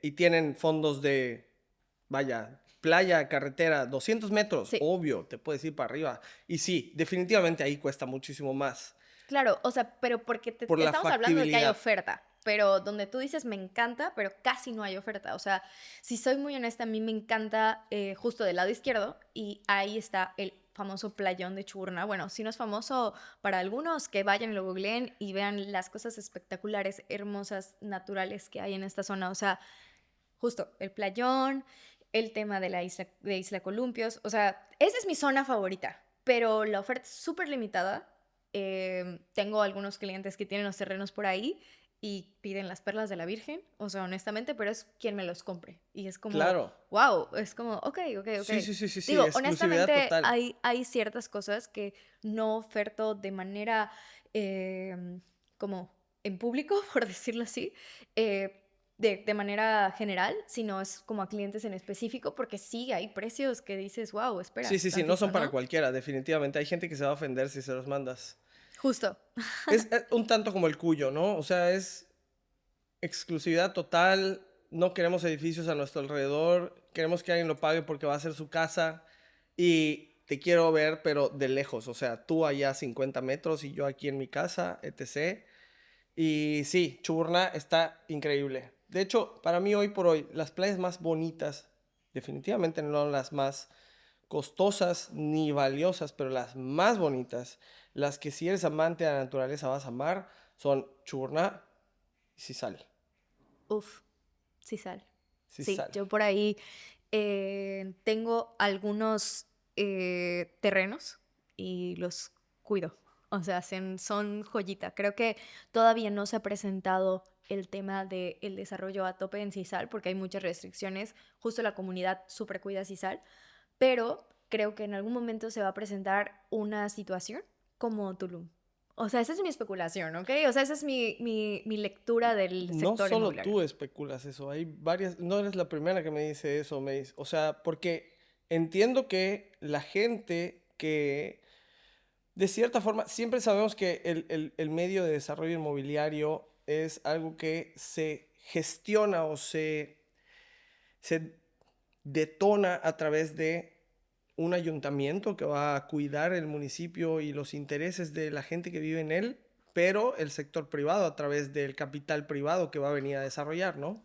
Y tienen fondos de, vaya, playa, carretera, 200 metros, Sí, obvio, te puedes ir para arriba. Y sí, definitivamente ahí cuesta muchísimo más claro, o sea, pero porque por la estamos hablando de que hay factibilidad. oferta, pero donde tú dices me encanta, pero casi no hay oferta. O sea, si soy muy honesta, a mí me encanta justo del lado izquierdo y ahí está el famoso playón de Churna. Bueno, si no es famoso para algunos, que vayan y lo googleen y vean las cosas espectaculares, hermosas, naturales que hay en esta zona. O sea, justo el playón, el tema de Isla Columpios. O sea, esa es mi zona favorita, pero la oferta es súper limitada. Tengo algunos clientes que tienen los terrenos por ahí y piden las perlas de la Virgen, o sea, honestamente, pero es quien me los compre. Y es como, Claro. wow, es como, ok. Sí, sí, sí, sí, sí, Digo, exclusividad honestamente, total. hay ciertas cosas que no oferto de manera como en público, por decirlo así, eh, de manera general, sino es como a clientes en específico, porque sí hay precios que dices, wow, Sí, espera sí, sí, no tantito, son para ¿no? cualquiera, definitivamente. Hay gente que se va a ofender si se los mandas. Justo. Es un tanto como el Cuyo, ¿no? O sea, es exclusividad total. No queremos edificios a nuestro alrededor. Queremos que alguien lo pague porque va a ser su casa. Y te quiero ver, pero de lejos. O sea, tú allá a 50 metros y yo aquí en mi casa, etc. Y sí, Chuburná está increíble. De hecho, para mí hoy por hoy, las playas más bonitas, definitivamente no las más costosas ni valiosas, pero las más bonitas, las que si eres amante de la naturaleza vas a amar, son Chuburná y Sisal. Uf, sí sale. Sí, Sisal. yo por ahí tengo algunos terrenos y los cuido. O sea, son joyita. Creo que todavía no se ha presentado el tema del desarrollo a tope en CISAL porque hay muchas restricciones. Justo la comunidad súper cuida CISAL, pero creo que en algún momento se va a presentar una situación como Tulum. O sea, esa es mi especulación, ¿ok? O sea, esa es mi lectura del No sector solo inmobiliario. tú especulas eso, hay varias, no eres la primera que me dice eso, o sea, porque entiendo que la gente que de cierta forma, siempre sabemos que el medio de desarrollo inmobiliario es algo que se gestiona o se detona a través de un ayuntamiento que va a cuidar el municipio y los intereses de la gente que vive en él, pero el sector privado a través del capital privado que va a venir a desarrollar, ¿no?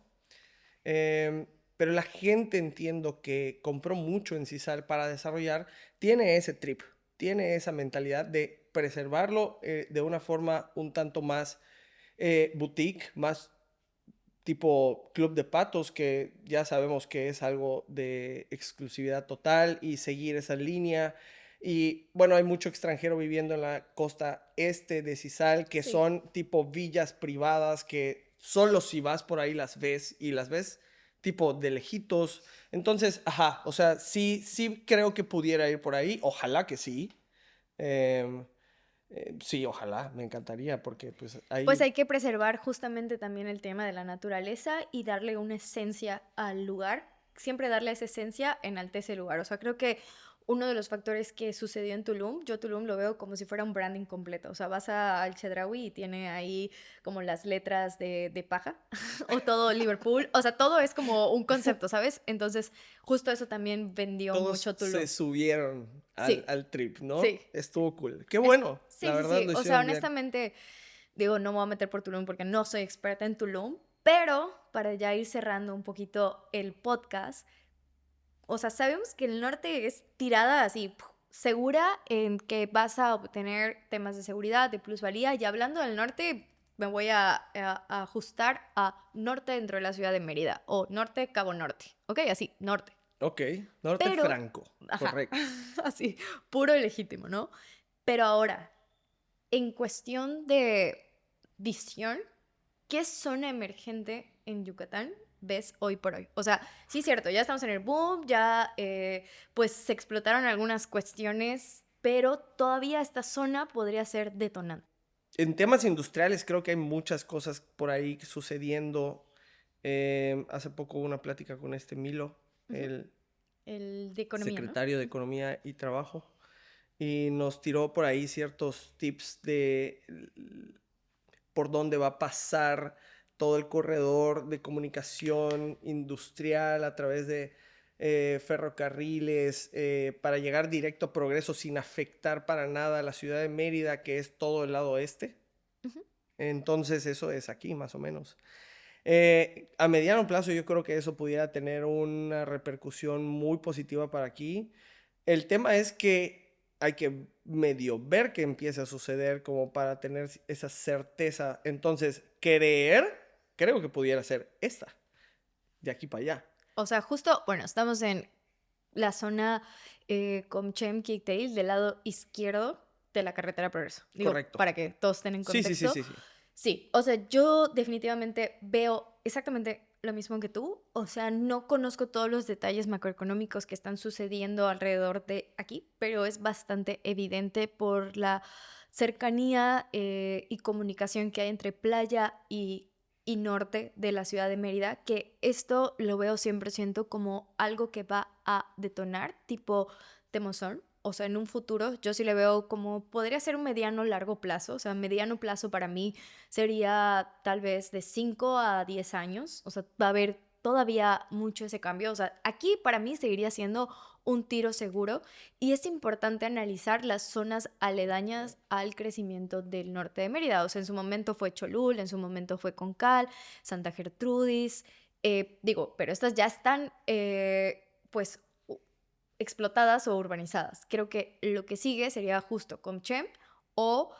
Pero la gente, entiendo que compró mucho en Cisal para desarrollar, tiene ese trip, tiene esa mentalidad de preservarlo de una forma un tanto más boutique, más tipo Club de Patos, que ya sabemos que es algo de exclusividad total y seguir esa línea. Y bueno, hay mucho extranjero viviendo en la costa este de Cisal, que Sí. son tipo villas privadas que solo si vas por ahí las ves y las ves tipo de lejitos. Entonces, ajá, o sea, sí, sí creo que pudiera ir por ahí, ojalá que sí. Em, sí, ojalá, me encantaría porque pues Pues ahí hay que preservar justamente también el tema de la naturaleza y darle una esencia al lugar. Siempre darle esa esencia enaltece el lugar. O sea, creo que uno de los factores que sucedió en Tulum, yo Tulum lo veo como si fuera un branding completo. O sea, vas al Chedraui y tiene ahí como las letras de paja o todo Liverpool. O sea, todo es como un concepto, ¿sabes? Entonces, justo eso también vendió Todos mucho se Tulum. subieron Sí, al trip, sí. ¿no? Estuvo cool. Qué bueno, la Sí, sí, verdad sí. lo O sea, hicieron bien. honestamente, digo, no me voy a meter por Tulum porque no soy experta en Tulum, pero para ya ir cerrando un poquito el podcast, o sea, sabemos que el norte es tirada así, segura en que vas a obtener temas de seguridad, de plusvalía. Y hablando del norte, me voy a ajustar a norte dentro de la ciudad de Mérida o norte, Cabo Norte. Ok, así, norte. Ok, Norte Pero, Franco, ajá, correcto. así, puro y legítimo, ¿no? Pero ahora, en cuestión de visión, ¿qué zona emergente en Yucatán ves hoy por hoy? O sea, sí es cierto, ya estamos en el boom, ya pues se explotaron algunas cuestiones, pero todavía esta zona podría ser detonante. En temas industriales creo que hay muchas cosas por ahí sucediendo. Hace poco hubo una plática con este Milo, Ujú. el El de economía, ¿no? secretario de Economía y Trabajo, y nos tiró por ahí ciertos tips de por dónde va a pasar todo el corredor de comunicación industrial a través de ferrocarriles para llegar directo a Progreso sin afectar para nada a la ciudad de Mérida, que es todo el lado oeste. Ujú. Entonces eso es aquí más o menos. A mediano plazo yo creo que eso pudiera tener una repercusión muy positiva para aquí. El tema es que hay que medio ver que empiece a suceder como para tener esa certeza. Entonces, creo que pudiera ser esta, de aquí para allá. O sea, justo, bueno, estamos en la zona Comchem Kicktail del lado izquierdo de la carretera Progreso. Digo, Correcto. para que todos estén en Sí, sí, sí, contexto. sí, sí. Sí, o sea, yo definitivamente veo exactamente lo mismo que tú. O sea, no conozco todos los detalles macroeconómicos que están sucediendo alrededor de aquí, pero es bastante evidente por la cercanía y comunicación que hay entre playa y norte de la ciudad de Mérida, que esto lo veo 100% como algo que va a detonar, tipo Temozón. O sea, en un futuro yo sí le veo como podría ser un mediano largo plazo. O sea, mediano plazo para mí sería tal vez de 5 a 10 años. O sea, va a haber todavía mucho ese cambio. O sea, aquí para mí seguiría siendo un tiro seguro y es importante analizar las zonas aledañas al crecimiento del norte de Mérida. O sea, en su momento fue Cholul, en su momento fue Concal, Santa Gertrudis. Digo, pero estas ya están, pues, explotadas o urbanizadas. Creo que lo que sigue sería justo Comchem o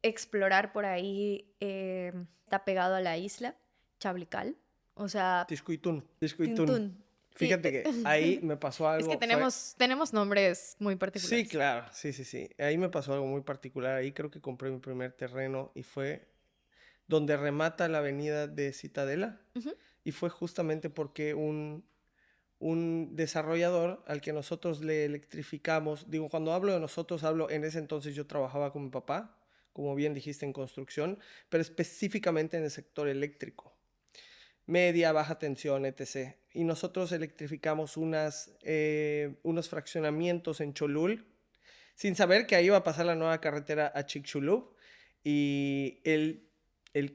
explorar por ahí, está pegado a la isla, Chablical, o sea, Tiscuitún, Tiscuitún. Tintún. Sí, Fíjate que ahí me pasó es que algo, fue... tenemos nombres muy Sí, particulares. claro, sí, sí, sí. Ahí me pasó algo muy particular. Ahí creo que compré mi primer terreno y fue donde remata la avenida de Citadela. Ujú. Y fue justamente porque un desarrollador al que nosotros le electrificamos, digo, cuando hablo de nosotros, hablo en ese entonces yo trabajaba con mi papá, como bien dijiste, en construcción, pero específicamente en el sector eléctrico, media, baja tensión, etc. Y nosotros electrificamos unos fraccionamientos en Cholul, sin saber que ahí iba a pasar la nueva carretera a Chicxulub. Y el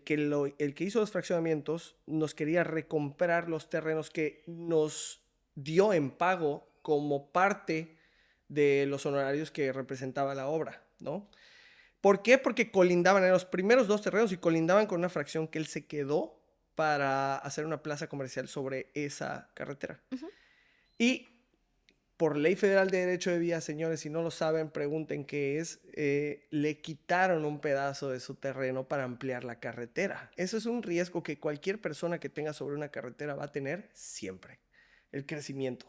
que hizo los fraccionamientos nos quería recomprar los terrenos que nos dio en pago como parte de los honorarios que representaba la obra, ¿no? ¿Por qué? Porque colindaban en los primeros dos terrenos y colindaban con una fracción que él se quedó para hacer una plaza comercial sobre esa carretera. Ujú. Y por ley federal de derecho de vía, señores, si no lo saben, pregunten qué es, le quitaron un pedazo de su terreno para ampliar la carretera. Eso es un riesgo que cualquier persona que tenga sobre una carretera va a tener siempre, el crecimiento.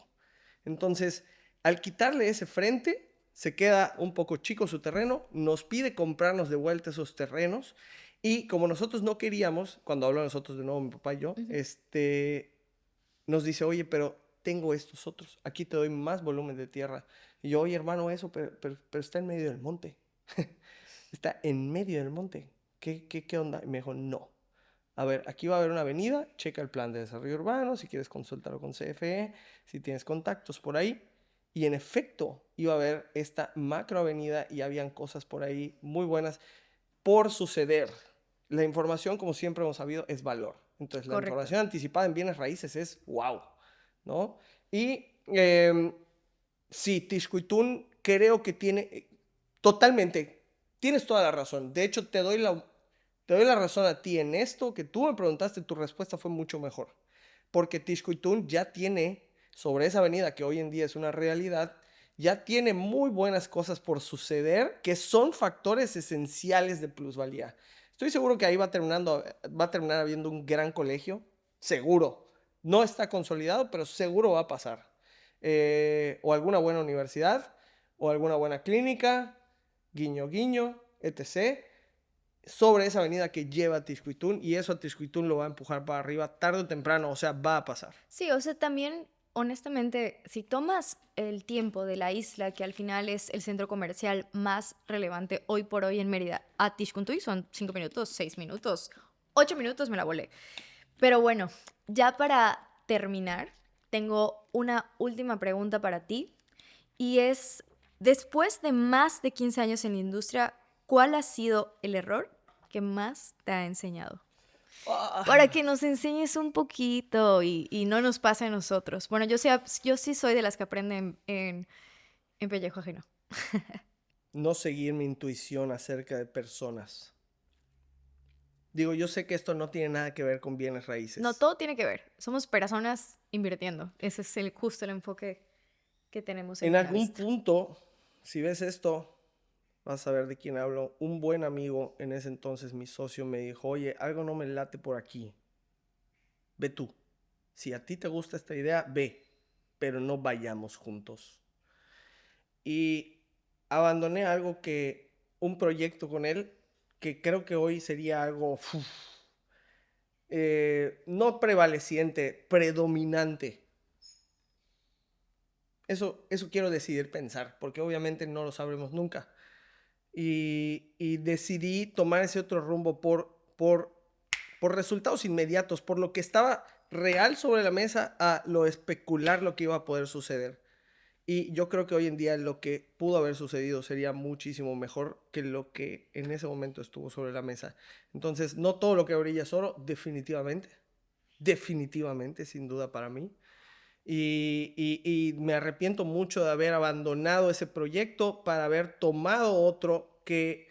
Entonces, al quitarle ese frente, se queda un poco chico su terreno, nos pide comprarnos de vuelta esos terrenos y como nosotros no queríamos, cuando hablo de nosotros de nuevo, mi papá y yo, Ujú. nos dice, oye, pero tengo estos otros, aquí te doy más volumen de tierra. Y yo, oye, hermano, eso, pero está en medio del monte. Está en medio del monte. ¿Qué onda? Y me dijo, no. A ver, aquí va a haber una avenida, checa el plan de desarrollo urbano, si quieres consultarlo con CFE, si tienes contactos por ahí. Y en efecto, iba a haber esta macroavenida y habían cosas por ahí muy buenas por suceder. La información, como siempre hemos sabido, es valor. Entonces, la Correcto. información anticipada en bienes raíces es wow, ¿no? Y sí, Tixcuitún creo que tiene totalmente, tienes toda la razón. De hecho, te doy la razón a ti en esto que tú me preguntaste, tu respuesta fue mucho mejor. Porque Tixcuitún ya tiene, sobre esa avenida que hoy en día es una realidad, ya tiene muy buenas cosas por suceder que son factores esenciales de plusvalía. Estoy seguro que ahí va a terminar habiendo un gran colegio, seguro. No está consolidado, pero seguro va a pasar. O alguna buena universidad, o alguna buena clínica, guiño, guiño, etc., sobre esa avenida que lleva a Tixcuitún, y eso a Tixcuitún lo va a empujar para arriba tarde o temprano, o sea, va a pasar. Sí, o sea, también, honestamente, si tomas el tiempo de la isla, que al final es el centro comercial más relevante hoy por hoy en Mérida, a Tixcuntuy son 5 minutos, 6 minutos, 8 minutos me la volé. Pero bueno, ya para terminar, tengo una última pregunta para ti y es, después de más de 15 años en la industria, ¿cuál ha sido el error que más te ha enseñado? Para Ah, que nos enseñes un poquito y no nos pase a nosotros. Bueno, yo sí soy de las que aprenden en pellejo ajeno. no seguir mi intuición acerca de personas. Digo, yo sé que esto no tiene nada que ver con bienes No, raíces. todo tiene que ver. Somos personas invirtiendo. Ese es justo el enfoque que tenemos En en algún Alavista. punto, si ves esto, vas a ver de quién hablo. Un buen amigo, en ese entonces mi socio, me dijo, oye, algo no me late por aquí. Ve tú. Si a ti te gusta esta idea, ve, pero no vayamos juntos. Y abandoné un proyecto con él, que creo que hoy sería algo, no prevaleciente, predominante. Eso quiero decidir pensar, porque obviamente no lo sabremos nunca. Y decidí tomar ese otro rumbo por resultados inmediatos, por lo que estaba real sobre la mesa a lo especular lo que iba a poder suceder. Y yo creo que hoy en día lo que pudo haber sucedido sería muchísimo mejor que lo que en ese momento estuvo sobre la mesa. Entonces, no todo lo que brilla es oro, definitivamente. Definitivamente, sin duda para mí. Y me arrepiento mucho de haber abandonado ese proyecto para haber tomado otro que,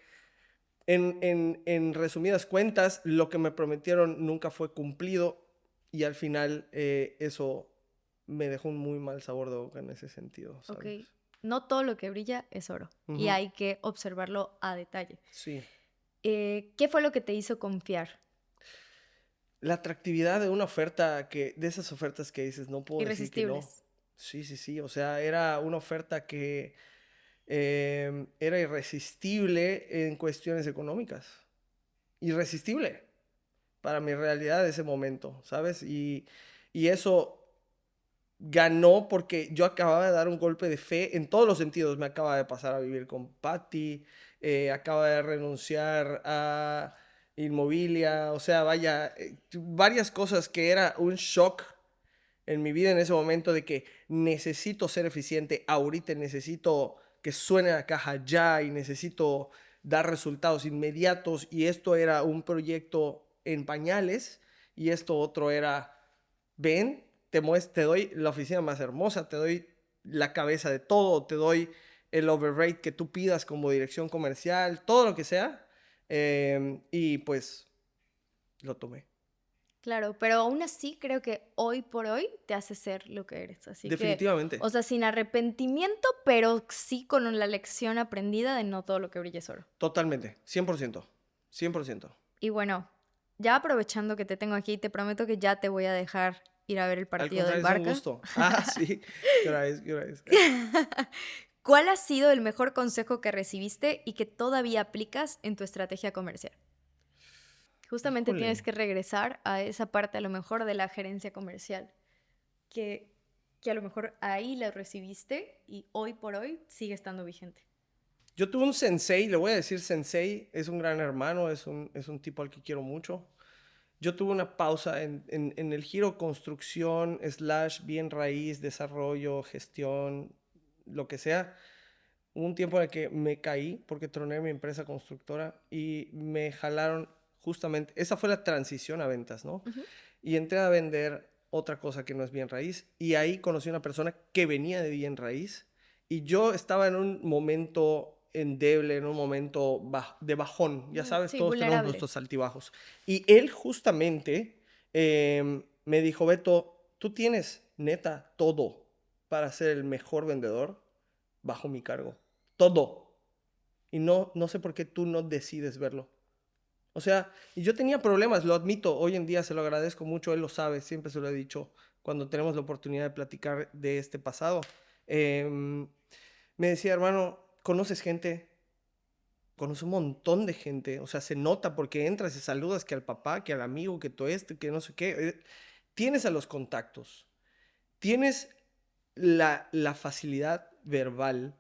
en resumidas cuentas, lo que me prometieron nunca fue cumplido y al final eso me dejó un muy mal sabor de boca en ese sentido, Ok, ¿sabes? no todo lo que brilla es oro y Ujú. hay que observarlo a detalle. Sí. ¿Qué fue lo que te hizo confiar? La atractividad de una oferta de esas ofertas que dices, no puedo decir que no. Irresistibles. Sí, sí, sí. O sea, era una oferta que era irresistible en cuestiones económicas. Irresistible para mi realidad de ese momento, ¿sabes? Y eso ganó porque yo acababa de dar un golpe de fe en todos los sentidos. Me acaba de pasar a vivir con Patty, acaba de renunciar a Inmobilia, o sea, vaya, varias cosas que era un shock en mi vida en ese momento de que necesito ser eficiente ahorita, necesito que suene la caja ya y necesito dar resultados inmediatos y esto era un proyecto en pañales y esto otro era, ven, te doy la oficina más hermosa, te doy la cabeza de todo, te doy el overrate que tú pidas como dirección comercial, todo lo que sea, y pues lo tomé. Claro, pero aún así creo que hoy por hoy te hace ser lo que eres. Así que, Definitivamente, o sea, sin arrepentimiento, pero sí con la lección aprendida de no todo lo que brilla es oro. totalmente, 100%, 100%. Y bueno, ya aprovechando que te tengo aquí, te prometo que ya te voy a dejar ir a ver el Al partido del contrario, es un Barca. gusto. Ah, sí. ¿Qué hora es? ¿Qué hora es? ¿Cuál ha sido el mejor consejo que recibiste y que todavía aplicas en tu estrategia comercial? Justamente tienes Híjole. que regresar a esa parte a lo mejor de la gerencia comercial, que, que a lo mejor ahí la recibiste y hoy por hoy sigue estando vigente. Yo tuve un sensei, le voy a decir sensei, es un gran hermano, es un tipo al que quiero mucho. Yo tuve una pausa en el giro construcción, / bien raíz, desarrollo, gestión, lo que sea. Hubo un tiempo en el que me caí porque troné mi empresa constructora y me jalaron justamente, esa fue la transición a ventas, ¿no? Ujú. Y entré a vender otra cosa que no es bien raíz y ahí conocí a una persona que venía de bien raíz y yo estaba en un momento endeble, en un momento de bajón, ya sabes, Sí, todos tenemos vulnerable. nuestros altibajos. Y él justamente me dijo, Beto, tú tienes neta todo para ser el mejor vendedor bajo mi cargo. Todo. Y no sé por qué tú no decides verlo. O sea, y yo tenía problemas, lo admito, hoy en día se lo agradezco mucho, él lo sabe, siempre se lo he dicho cuando tenemos la oportunidad de platicar de este pasado. Em, Me decía, hermano, ¿conoces gente? Conoces un montón de gente, o sea, se nota porque entras y saludas que al papá, que al amigo, que todo esto, que no sé qué. Tienes a los contactos, tienes la facilidad verbal,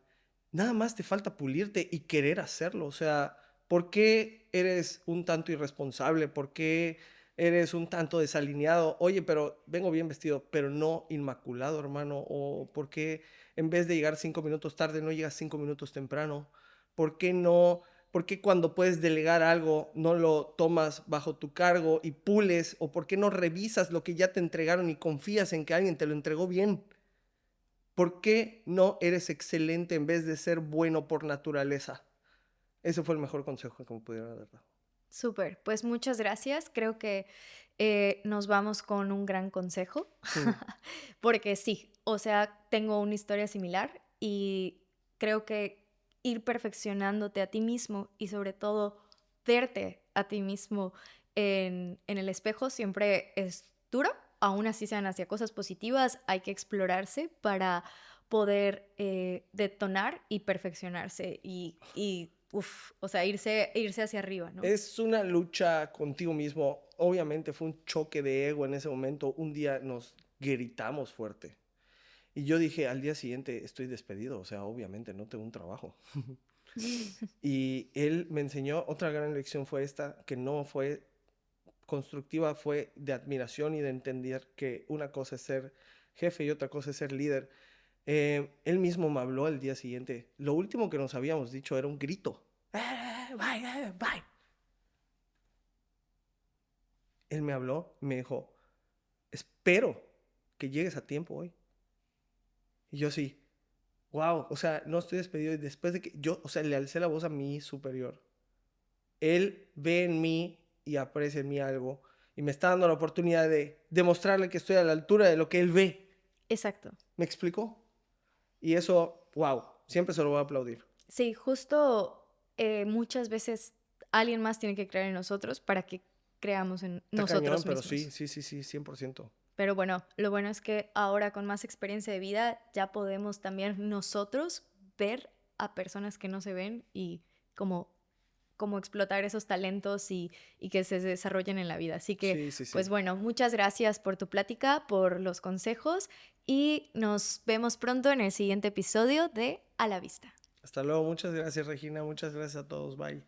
nada más te falta pulirte y querer hacerlo. O sea, ¿por qué eres un tanto irresponsable? ¿Por qué eres un tanto desalineado? Oye, pero vengo bien vestido, pero no inmaculado, hermano. ¿O por qué en vez de llegar 5 minutos tarde no llegas 5 minutos temprano? ¿Por qué no? ¿Por qué cuando puedes delegar algo no lo tomas bajo tu cargo y pules? ¿O por qué no revisas lo que ya te entregaron y confías en que alguien te lo entregó bien? ¿Por qué no eres excelente en vez de ser bueno por naturaleza? Ese fue el mejor consejo que me pudieron haber dado. Súper, pues muchas gracias. Creo que nos vamos con un gran consejo, Mm, porque sí, o sea, tengo una historia similar y creo que ir perfeccionándote a ti mismo y sobre todo verte a ti mismo en el espejo siempre es duro, aún así sean hacia cosas positivas, hay que explorarse para poder detonar y perfeccionarse o sea, irse hacia arriba, ¿no? Es una lucha contigo mismo. Obviamente fue un choque de ego en ese momento. Un día nos gritamos fuerte. Y yo dije, al día siguiente estoy despedido. O sea, obviamente no tengo un trabajo. Y él me enseñó, otra gran lección fue esta, que no fue constructiva, fue de admiración y de entender que una cosa es ser jefe y otra cosa es ser líder. Él mismo me habló el día siguiente. Lo último que nos habíamos dicho era un grito. Bye, bye. Él me habló y me dijo, espero que llegues a tiempo hoy. Y yo sí, wow, o sea, no estoy despedido. Y después de que yo, o sea, le alcé la voz a mi superior. Él ve en mí y aprecia en mí algo. Y me está dando la oportunidad de demostrarle que estoy a la altura de lo que él ve. Exacto. ¿Me explicó? Y eso, wow, siempre se lo voy a aplaudir. Sí, justo muchas veces alguien más tiene que creer en nosotros para que creamos en Está cañón, nosotros pero sí, mismos. sí, sí, sí, 100%. Pero bueno, lo bueno es que ahora con más experiencia de vida ya podemos también nosotros ver a personas que no se ven y como, como explotar esos talentos y que se desarrollen en la vida. Así que, Sí, sí, pues sí. bueno, muchas gracias por tu plática, por los consejos y nos vemos pronto en el siguiente episodio de A la Vista. Hasta luego, muchas gracias Regina, muchas gracias a todos, bye.